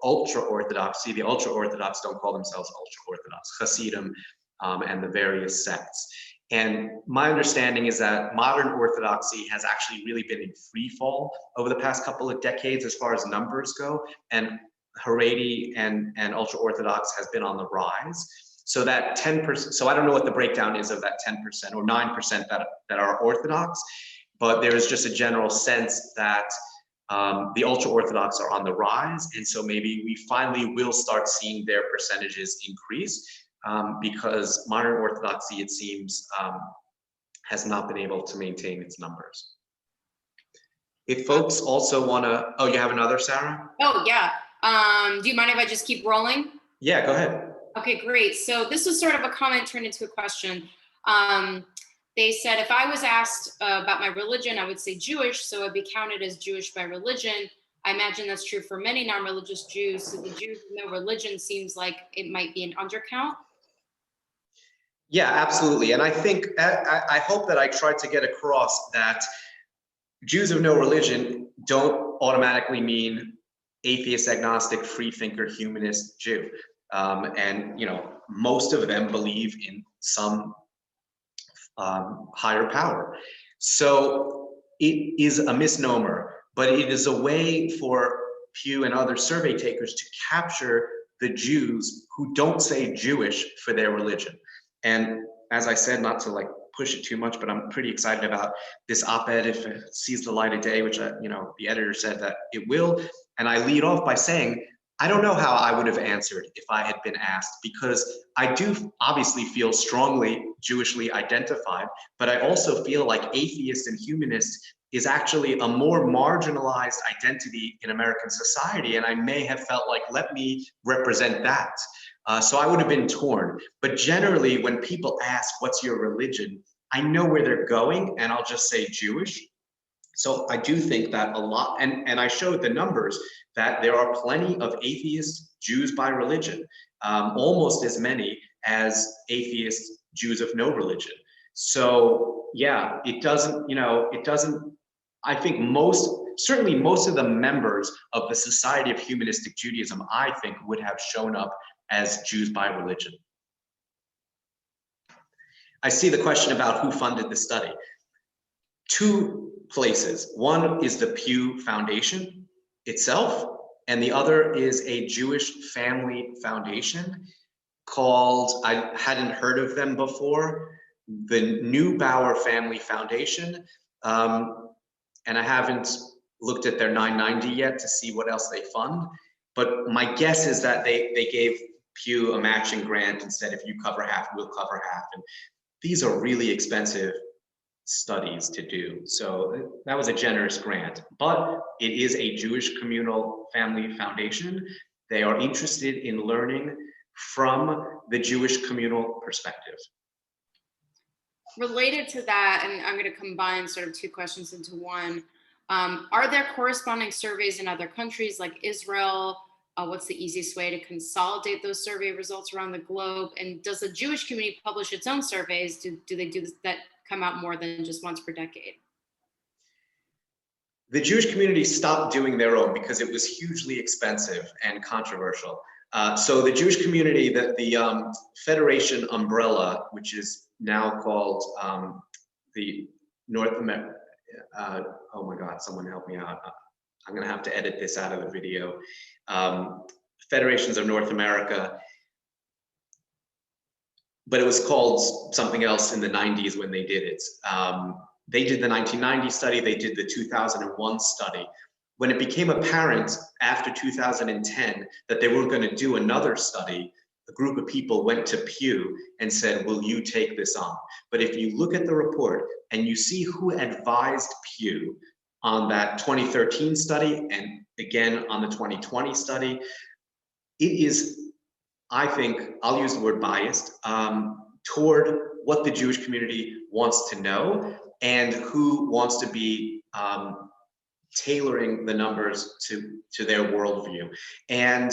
ultra-Orthodoxy. The ultra-Orthodox don't call themselves ultra-Orthodox, Hasidim, and the various sects. And my understanding is that modern Orthodoxy has actually really been in free fall over the past couple of decades as far as numbers go, and Haredi and ultra-Orthodox has been on the rise. So that 10%, so I don't know what the breakdown is of that 10% or 9% that are Orthodox, but there is just a general sense that the ultra-Orthodox are on the rise, and so maybe we finally will start seeing their percentages increase. Because modern Orthodoxy, it seems, has not been able to maintain its numbers. If folks also want to, oh, you have another, Sarah? Oh, yeah. Do you mind if I just keep rolling? Yeah, go ahead. Okay, great. So this was sort of a comment turned into a question. They said, if I was asked about my religion, I would say Jewish, so I'd be counted as Jewish by religion. I imagine that's true for many non-religious Jews. So the Jews with no religion seems like it might be an undercount. Yeah, absolutely. And I think, I hope that I tried to get across that Jews of no religion don't automatically mean atheist, agnostic, free thinker, humanist Jew. And, most of them believe in some higher power. So it is a misnomer, but it is a way for Pew and other survey takers to capture the Jews who don't say Jewish for their religion. And as I said, not to push it too much, but I'm pretty excited about this op-ed if it sees the light of day, which the editor said that it will. And I lead off by saying, I don't know how I would have answered if I had been asked, because I do obviously feel strongly Jewishly identified, but I also feel like atheist and humanist is actually a more marginalized identity in American society, and I may have felt like, let me represent that. So I would have been torn. But generally, when people ask, what's your religion? I know where they're going, and I'll just say Jewish. So I do think that a lot, and I showed the numbers, that there are plenty of atheist Jews by religion, almost as many as atheist Jews of no religion. So yeah, it doesn't, it doesn't, I think certainly most of the members of the Society of Humanistic Judaism, I think, would have shown up as Jews by religion. I see the question about who funded the study. Two places. One is the Pew Foundation itself, and the other is a Jewish family foundation called, I hadn't heard of them before, the Neubauer Family Foundation. And I haven't looked at their 990 yet to see what else they fund. But my guess is that they gave Pew a matching grant and said, if you cover half, we'll cover half. And these are really expensive studies to do. So that was a generous grant, but it is a Jewish communal family foundation. They are interested in learning from the Jewish communal perspective. Related to that, and I'm going to combine sort of two questions into one. Are there corresponding surveys in other countries like Israel? What's the easiest way to consolidate those survey results around the globe? And does the Jewish community publish its own surveys? Do they do that come out more than just once per decade? The Jewish community stopped doing their own because it was hugely expensive and controversial. So the Jewish community, the Federation umbrella, which is now called the North America, oh my God, someone help me out. I'm gonna have to edit this out of the video. Federations of North America, but it was called something else in the 90s when they did it. They did the 1990 study, they did the 2001 study. When it became apparent after 2010 that they were going to do another study, a group of people went to Pew and said, will you take this on? But if you look at the report and you see who advised Pew on that 2013 study and again on the 2020 study, it is, I think, I'll use the word biased, toward what the Jewish community wants to know and who wants to be tailoring the numbers to their worldview. And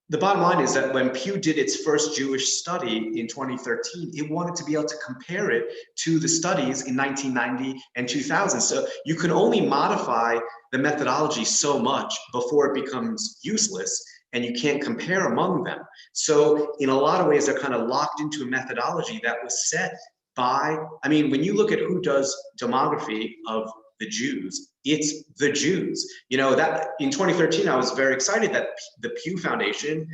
the bottom line is that when Pew did its first Jewish study in 2013, it wanted to be able to compare it to the studies in 1990 and 2000. So you can only modify the methodology so much before it becomes useless, and you can't compare among them. So in a lot of ways, they're kind of locked into a methodology that was set by, I mean, when you look at who does demography of the Jews, it's the Jews. You know, that in 2013, I was very excited that the Pew Foundation,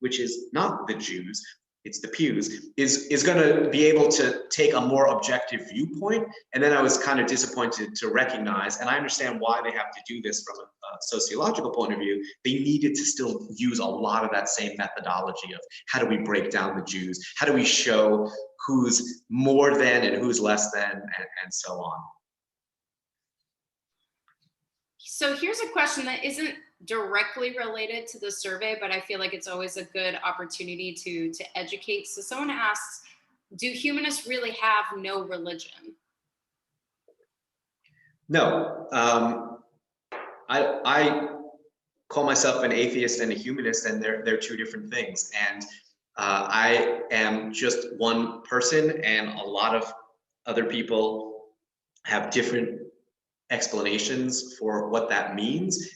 which is not the Jews, it's the Pews, is going to be able to take a more objective viewpoint. And then I was kind of disappointed to recognize, and I understand why they have to do this from a sociological point of view, they needed to still use a lot of that same methodology of how do we break down the Jews? How do we show who's more than and who's less than, and so on. So here's a question that isn't directly related to the survey, but I feel like it's always a good opportunity to educate. So someone asks, do humanists really have no religion? No. I call myself an atheist and a humanist, and they're two different things. And I am just one person, and a lot of other people have different explanations for what that means.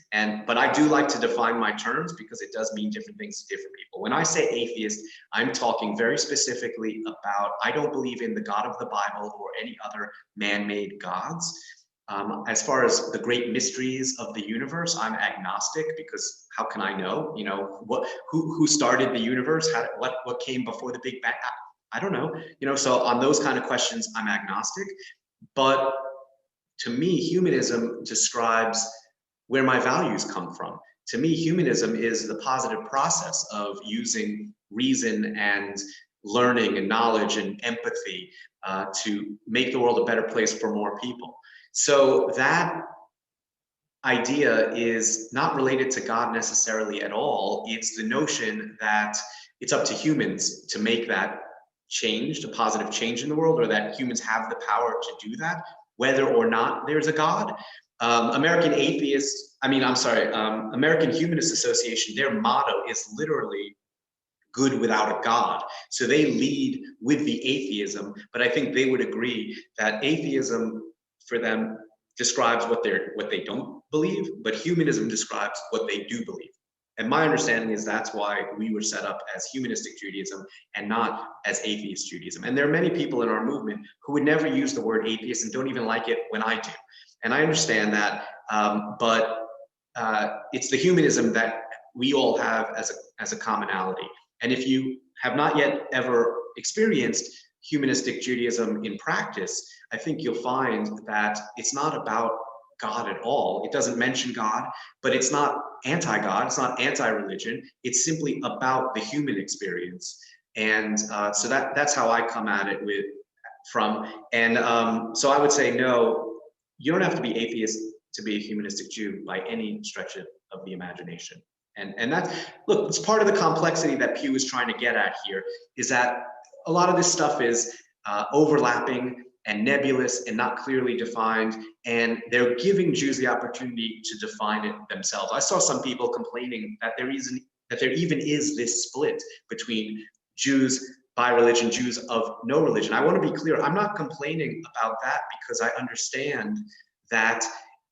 But I do like to define my terms because it does mean different things to different people. When I say atheist, I'm talking very specifically about, I don't believe in the God of the Bible or any other man-made gods. As far as the great mysteries of the universe, I'm agnostic because how can I know? You know, who started the universe? What came before the Big Bang? I don't know. You know, so on those kind of questions, I'm agnostic. But to me, humanism describes where my values come from. to me, humanism is the positive process of using reason and learning and knowledge and empathy to make the world a better place for more people. So that idea is not related to God necessarily at all. It's the notion that it's up to humans to make that change, a positive change in the world, or that humans have the power to do that, whether or not there's a God. American Humanist Association, their motto is literally good without a God. So they lead with the atheism, but I think they would agree that atheism for them describes what they don't believe, but humanism describes what they do believe. And my understanding is that's why we were set up as humanistic Judaism and not as atheist Judaism. And there are many people in our movement who would never use the word atheist and don't even like it when I do. And I understand that, but it's the humanism that we all have as a commonality. And if you have not yet ever experienced humanistic Judaism in practice, I think you'll find that it's not about God at all. It doesn't mention God, but it's not anti-God, it's not anti-religion. It's simply about the human experience. And so that's how I come at it from. And so I would say, no, you don't have to be atheist to be a humanistic Jew by any stretch of the imagination. And that's, look, it's part of the complexity that Pew is trying to get at here, is that a lot of this stuff is overlapping and nebulous and not clearly defined, and they're giving Jews the opportunity to define it themselves. I saw some people complaining that there even is this split between Jews by religion, Jews of no religion. I want to be clear, I'm not complaining about that, because I understand that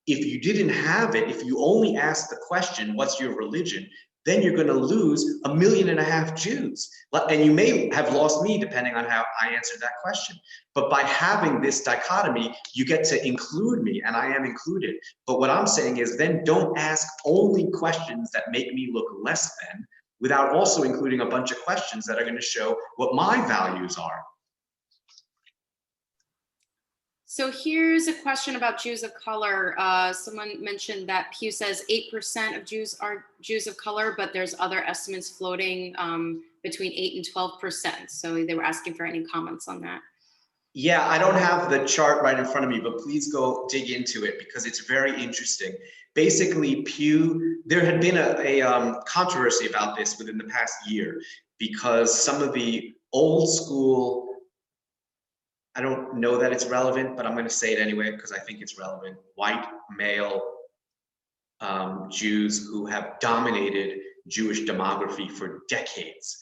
if you didn't have it, if you only asked the question, what's your religion, then you're going to lose 1.5 million Jews. And you may have lost me depending on how I answered that question. But by having this dichotomy, you get to include me, and I am included. But what I'm saying is, then don't ask only questions that make me look less than, without also including a bunch of questions that are going to show what my values are. So here's a question about Jews of color. Someone mentioned that Pew says 8% of Jews are Jews of color, but there's other estimates floating between 8 and 12%. So they were asking for any comments on that. Yeah, I don't have the chart right in front of me, but please go dig into it because it's very interesting. Basically, Pew, there had been a controversy about this within the past year, because some of the old school, I don't know that it's relevant, but I'm going to say it anyway because I think it's relevant, white male Jews who have dominated Jewish demography for decades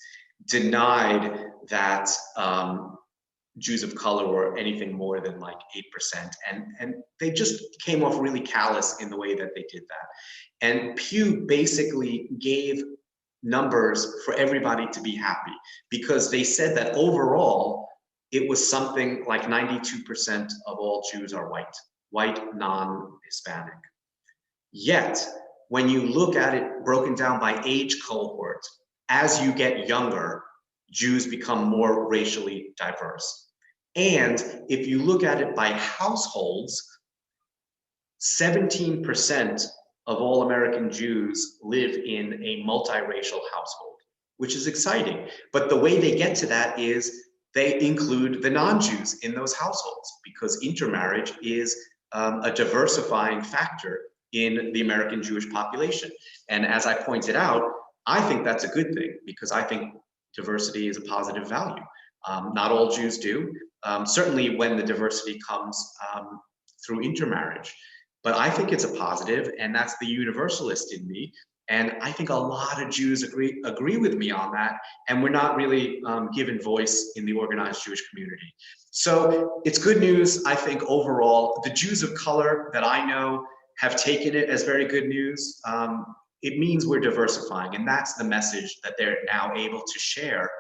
denied that Jews of color were anything more than like 8%. And they just came off really callous in the way that they did that. And Pew basically gave numbers for everybody to be happy, because they said that overall, it was something like 92% of all Jews are white, non-Hispanic. Yet, when you look at it broken down by age cohort, as you get younger, Jews become more racially diverse. And if you look at it by households, 17% of all American Jews live in a multiracial household, which is exciting. But the way they get to that is they include the non-Jews in those households, because intermarriage is a diversifying factor in the American Jewish population. And as I pointed out, I think that's a good thing, because I think diversity is a positive value. Not all Jews do, certainly when the diversity comes through intermarriage. But I think it's a positive, and that's the universalist in me. And I think a lot of Jews agree with me on that, and we're not really given voice in the organized Jewish community. So it's good news, I think, overall. The Jews of color that I know have taken it as very good news. It means we're diversifying, and that's the message that they're now able to share.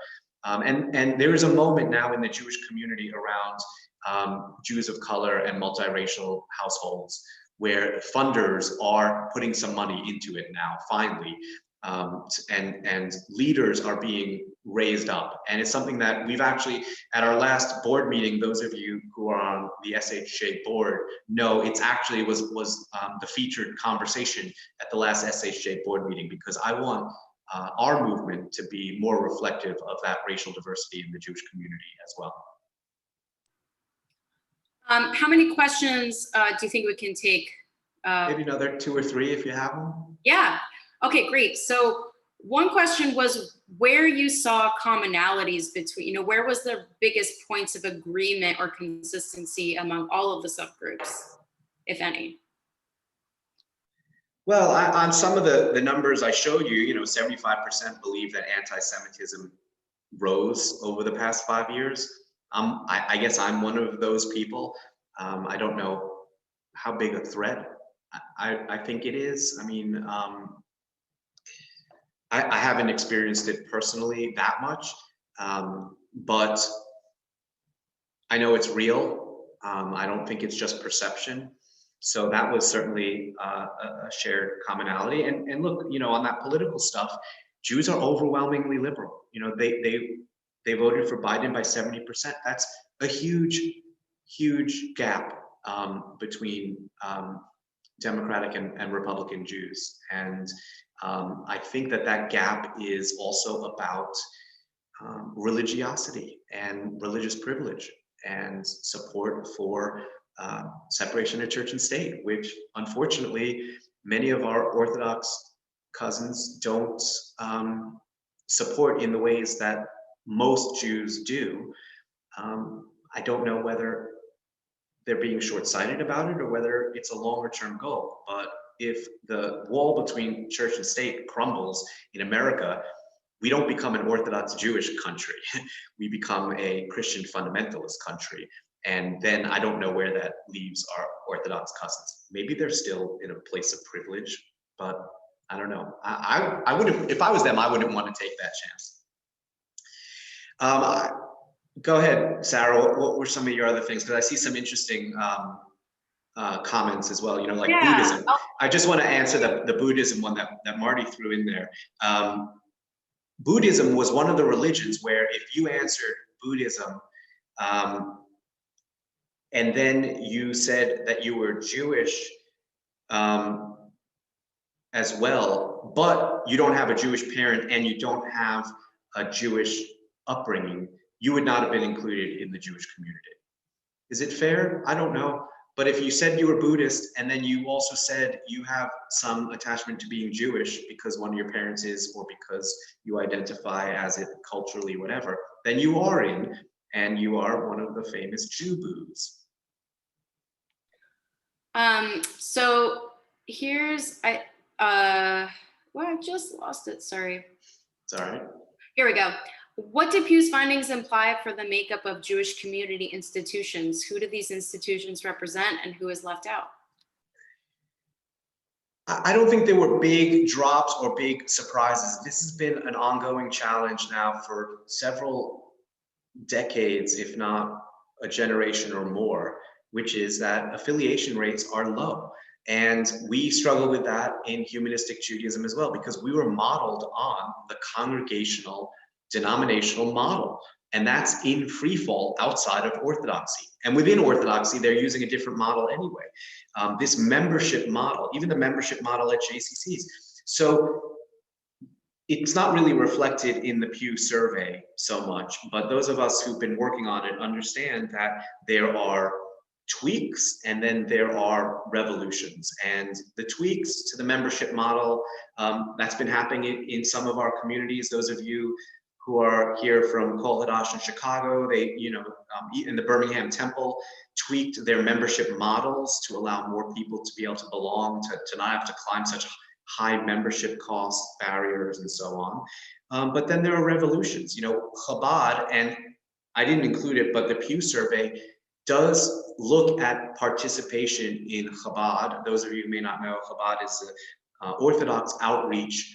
And there is a moment now in the Jewish community around Jews of color and multiracial households, where funders are putting some money into it now, finally. and leaders are being raised up. And it's something that we've actually, at our last board meeting, those of you who are on the SHJ board know it's actually was the featured conversation at the last SHJ board meeting, because I want our movement to be more reflective of that racial diversity in the Jewish community as well. How many questions do you think we can take? Maybe another 2 or 3 if you have them. Yeah. Okay, great. So one question was where you saw commonalities between, where was the biggest points of agreement or consistency among all of the subgroups, if any? Well, on some of the numbers I showed you, 75% believe that anti-Semitism rose over the past 5 years. I guess I'm one of those people. I don't know how big a threat I think it is. I mean, I haven't experienced it personally that much, but I know it's real. I don't think it's just perception. So that was certainly a shared commonality. And look, on that political stuff, Jews are overwhelmingly liberal. They voted for Biden by 70%. That's a huge, huge gap between Democratic and Republican Jews. And I think that gap is also about religiosity and religious privilege and support for separation of church and state, which unfortunately many of our Orthodox cousins don't support in the ways that most Jews do. I don't know whether they're being short-sighted about it or whether it's a longer-term goal. But if the wall between church and state crumbles in America, we don't become an Orthodox Jewish country. We become a Christian fundamentalist country. And then I don't know where that leaves our Orthodox cousins. Maybe they're still in a place of privilege, but I don't know. I wouldn't, if I was them, I wouldn't want to take that chance. Go ahead, Sarah. What were some of your other things? Because I see some interesting comments as well, like Buddhism. I just want to answer the Buddhism one that Marty threw in there. Buddhism was one of the religions where if you answered Buddhism and then you said that you were Jewish as well, but you don't have a Jewish parent and you don't have a Jewish upbringing, you would not have been included in the Jewish community. Is it fair? I don't know. But if you said you were Buddhist and then you also said you have some attachment to being Jewish because one of your parents is, or because you identify as it culturally, whatever, then you are in, and you are one of the famous Jew-boos. So here's, I just lost it, sorry. It's all right. Here we go. What do Pew's findings imply for the makeup of Jewish community institutions? Who do these institutions represent and who is left out? I don't think there were big drops or big surprises. This has been an ongoing challenge now for several decades, if not a generation or more, which is that affiliation rates are low. And we struggle with that in humanistic Judaism as well, because we were modeled on the congregational denominational model. And that's in free fall outside of Orthodoxy. And within Orthodoxy, they're using a different model anyway. This membership model, even the membership model at JCCs. So it's not really reflected in the Pew survey so much, but those of us who've been working on it understand that there are tweaks and then there are revolutions. And the tweaks to the membership model, that's been happening in some of our communities. Those of you who are here from Kol Hadash in Chicago, they, in the Birmingham Temple, tweaked their membership models to allow more people to be able to belong, to not have to climb such high membership costs, barriers, and so on. But then there are revolutions. Chabad, and I didn't include it, but the Pew survey does look at participation in Chabad. Those of you who may not know, Chabad is an Orthodox outreach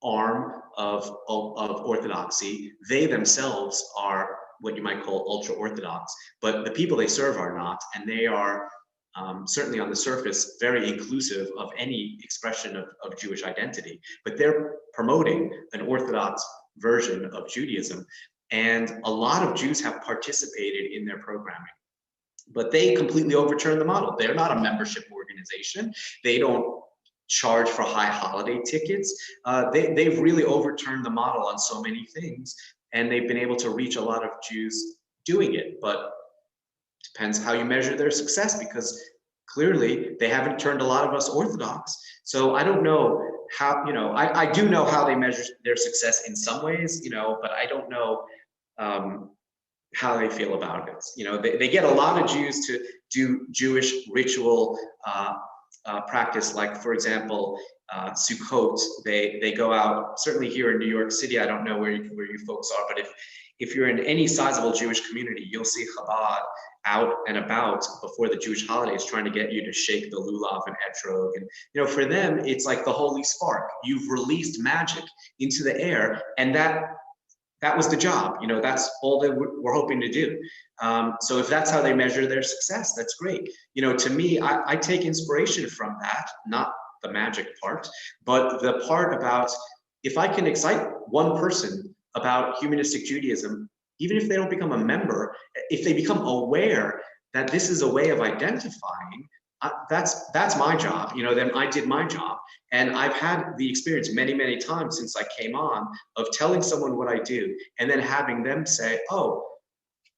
arm of Orthodoxy. They themselves are what you might call ultra-Orthodox, but the people they serve are not, and they are certainly on the surface, very inclusive of any expression of Jewish identity, but they're promoting an Orthodox version of Judaism. And a lot of Jews have participated in their programming, but they completely overturned the model. They're not a membership organization. They don't charge for high holiday tickets. They've really overturned the model on so many things, and they've been able to reach a lot of Jews doing it. But depends how you measure their success, because clearly they haven't turned a lot of us Orthodox. So I don't know how, I do know how they measure their success in some ways, but I don't know how they feel about it. They get a lot of Jews to do Jewish ritual practice, like, for example, Sukkot. They go out, certainly here in New York City. I don't know where you folks are, but if you're in any sizable Jewish community, you'll see Chabad out and about before the Jewish holidays, trying to get you to shake the lulav and etrog. And for them, it's like the holy spark. You've released magic into the air, and that was the job. That's all they were hoping to do. So if that's how they measure their success, that's great. To me, I take inspiration from that, not the magic part, but the part about, if I can excite one person about humanistic Judaism, even if they don't become a member, if they become aware that this is a way of identifying, that's my job. Then I did my job. And I've had the experience many, many times since I came on of telling someone what I do and then having them say, oh,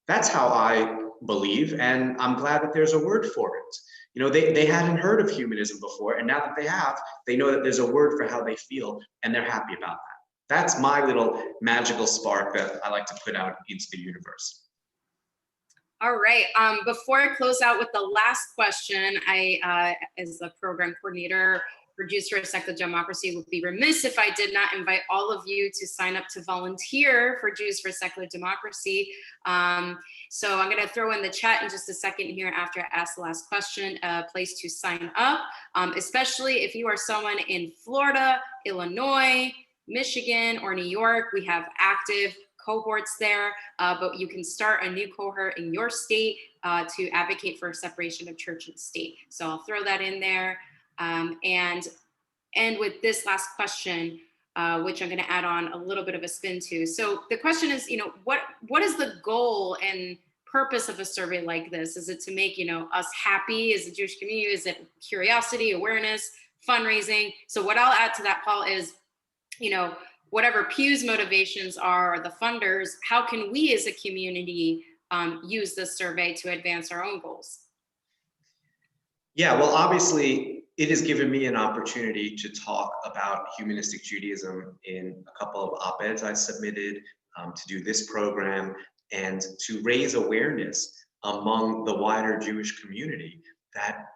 that's how I believe, and I'm glad that there's a word for it. They hadn't heard of humanism before, and now that they have, they know that there's a word for how they feel, and they're happy about that. That's my little magical spark that I like to put out into the universe. All right. Before I close out with the last question, I, as the program coordinator for Jews for a Secular Democracy, would be remiss if I did not invite all of you to sign up to volunteer for Jews for Secular Democracy. So I'm going to throw in the chat in just a second here after I ask the last question, a place to sign up, especially if you are someone in Florida, Illinois, Michigan, or New York. We have active cohorts there, but you can start a new cohort in your state to advocate for separation of church and state. So I'll throw that in there. And with this last question, which I'm going to add on a little bit of a spin to. So the question is, what is the goal and purpose of a survey like this? Is it to make, us happy as a Jewish community? Is it curiosity, awareness, fundraising? So what I'll add to that, Paul, is, whatever Pew's motivations are, the funders, how can we as a community use this survey to advance our own goals? Yeah, well, obviously, it has given me an opportunity to talk about humanistic Judaism in a couple of op-eds I submitted, to do this program, and to raise awareness among the wider Jewish community that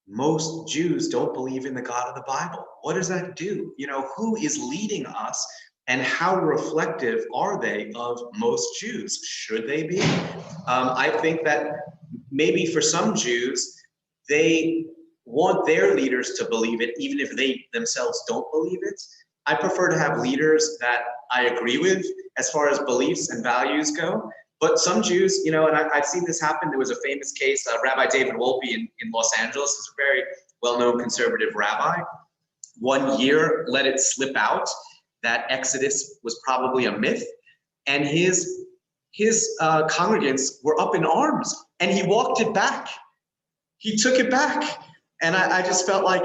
most Jews don't believe in the God of the Bible. What does that do? Who is leading us, and how reflective are they of most Jews? Should they be? I think that maybe for some Jews, they want their leaders to believe it, even if they themselves don't believe it. I prefer to have leaders that I agree with as far as beliefs and values go. But some Jews, and I've seen this happen. There was a famous case, Rabbi David Wolpe in Los Angeles, is a very well-known conservative rabbi. One year let it slip out that Exodus was probably a myth, and his congregants were up in arms, and he walked it back. He took it back. And I just felt like,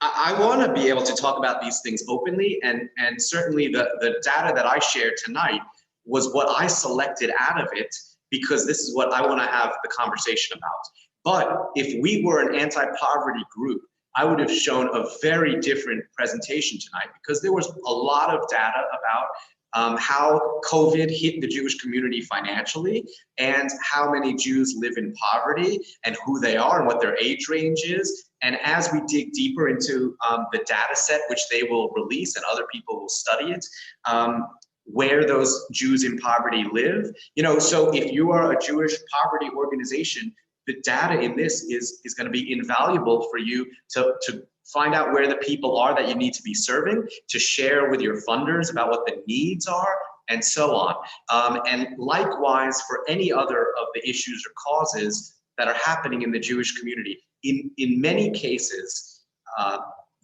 I want to be able to talk about these things openly, and certainly the data that I shared tonight was what I selected out of it, because this is what I want to have the conversation about. But if we were an anti-poverty group, I would have shown a very different presentation tonight, because there was a lot of data about how COVID hit the Jewish community financially, and how many Jews live in poverty, and who they are, and what their age range is. And as we dig deeper into the data set, which they will release and other people will study it, where those Jews in poverty live. So if you are a Jewish poverty organization, the data in this is going to be invaluable for you to find out where the people are that you need to be serving, to share with your funders about what the needs are, and so on. And likewise, for any other of the issues or causes that are happening in the Jewish community. In many cases,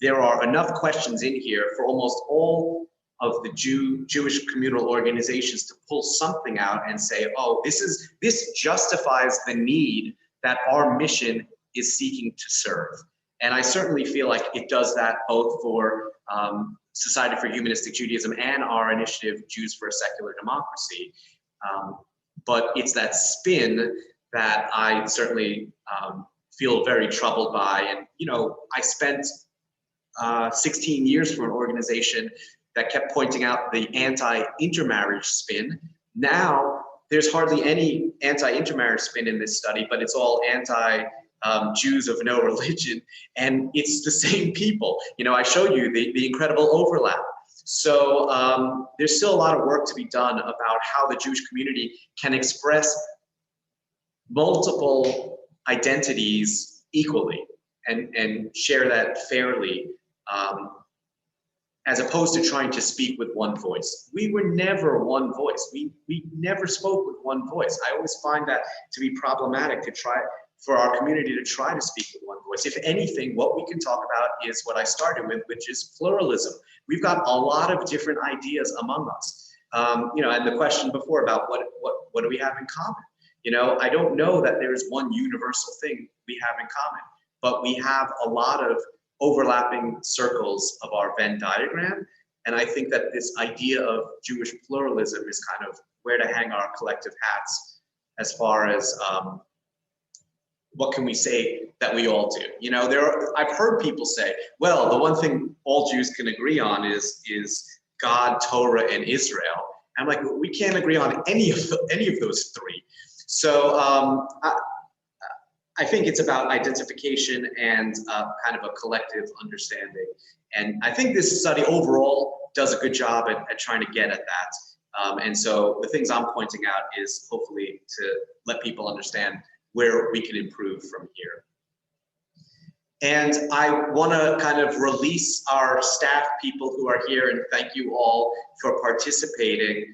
there are enough questions in here for almost all of the Jewish communal organizations to pull something out and say, oh, this justifies the need that our mission is seeking to serve. And I certainly feel like it does that both for Society for Humanistic Judaism and our initiative, Jews for a Secular Democracy. But it's that spin that I certainly feel very troubled by. And, you know, I spent 16 years for an organization that kept pointing out the anti-intermarriage spin. Now, there's hardly any anti-intermarriage spin in this study, but it's all anti-Jews of no religion, and it's the same people. You know, I showed you the incredible overlap. So there's still a lot of work to be done about how the Jewish community can express multiple identities equally and share that fairly, as opposed to trying to speak with one voice. We were never one voice. We never spoke with one voice. I always find that to be problematic to try for our community to try to speak with one voice. If anything, what we can talk about is what I started with, which is pluralism. We've got a lot of different ideas among us. You know, and the question before about what do we have in common? You know, I don't know that there's one universal thing we have in common, but we have a lot of overlapping circles of our Venn diagram. And I think that this idea of Jewish pluralism is kind of where to hang our collective hats as far as what can we say that we all do. You know, I've heard people say, well, the one thing all Jews can agree on is God, Torah, and Israel. I'm like, we can't agree on any of those three. So I think it's about identification and kind of a collective understanding. And I think this study overall does a good job at trying to get at that. And so the things I'm pointing out is hopefully to let people understand where we can improve from here. And I want to kind of release our staff people who are here and thank you all for participating.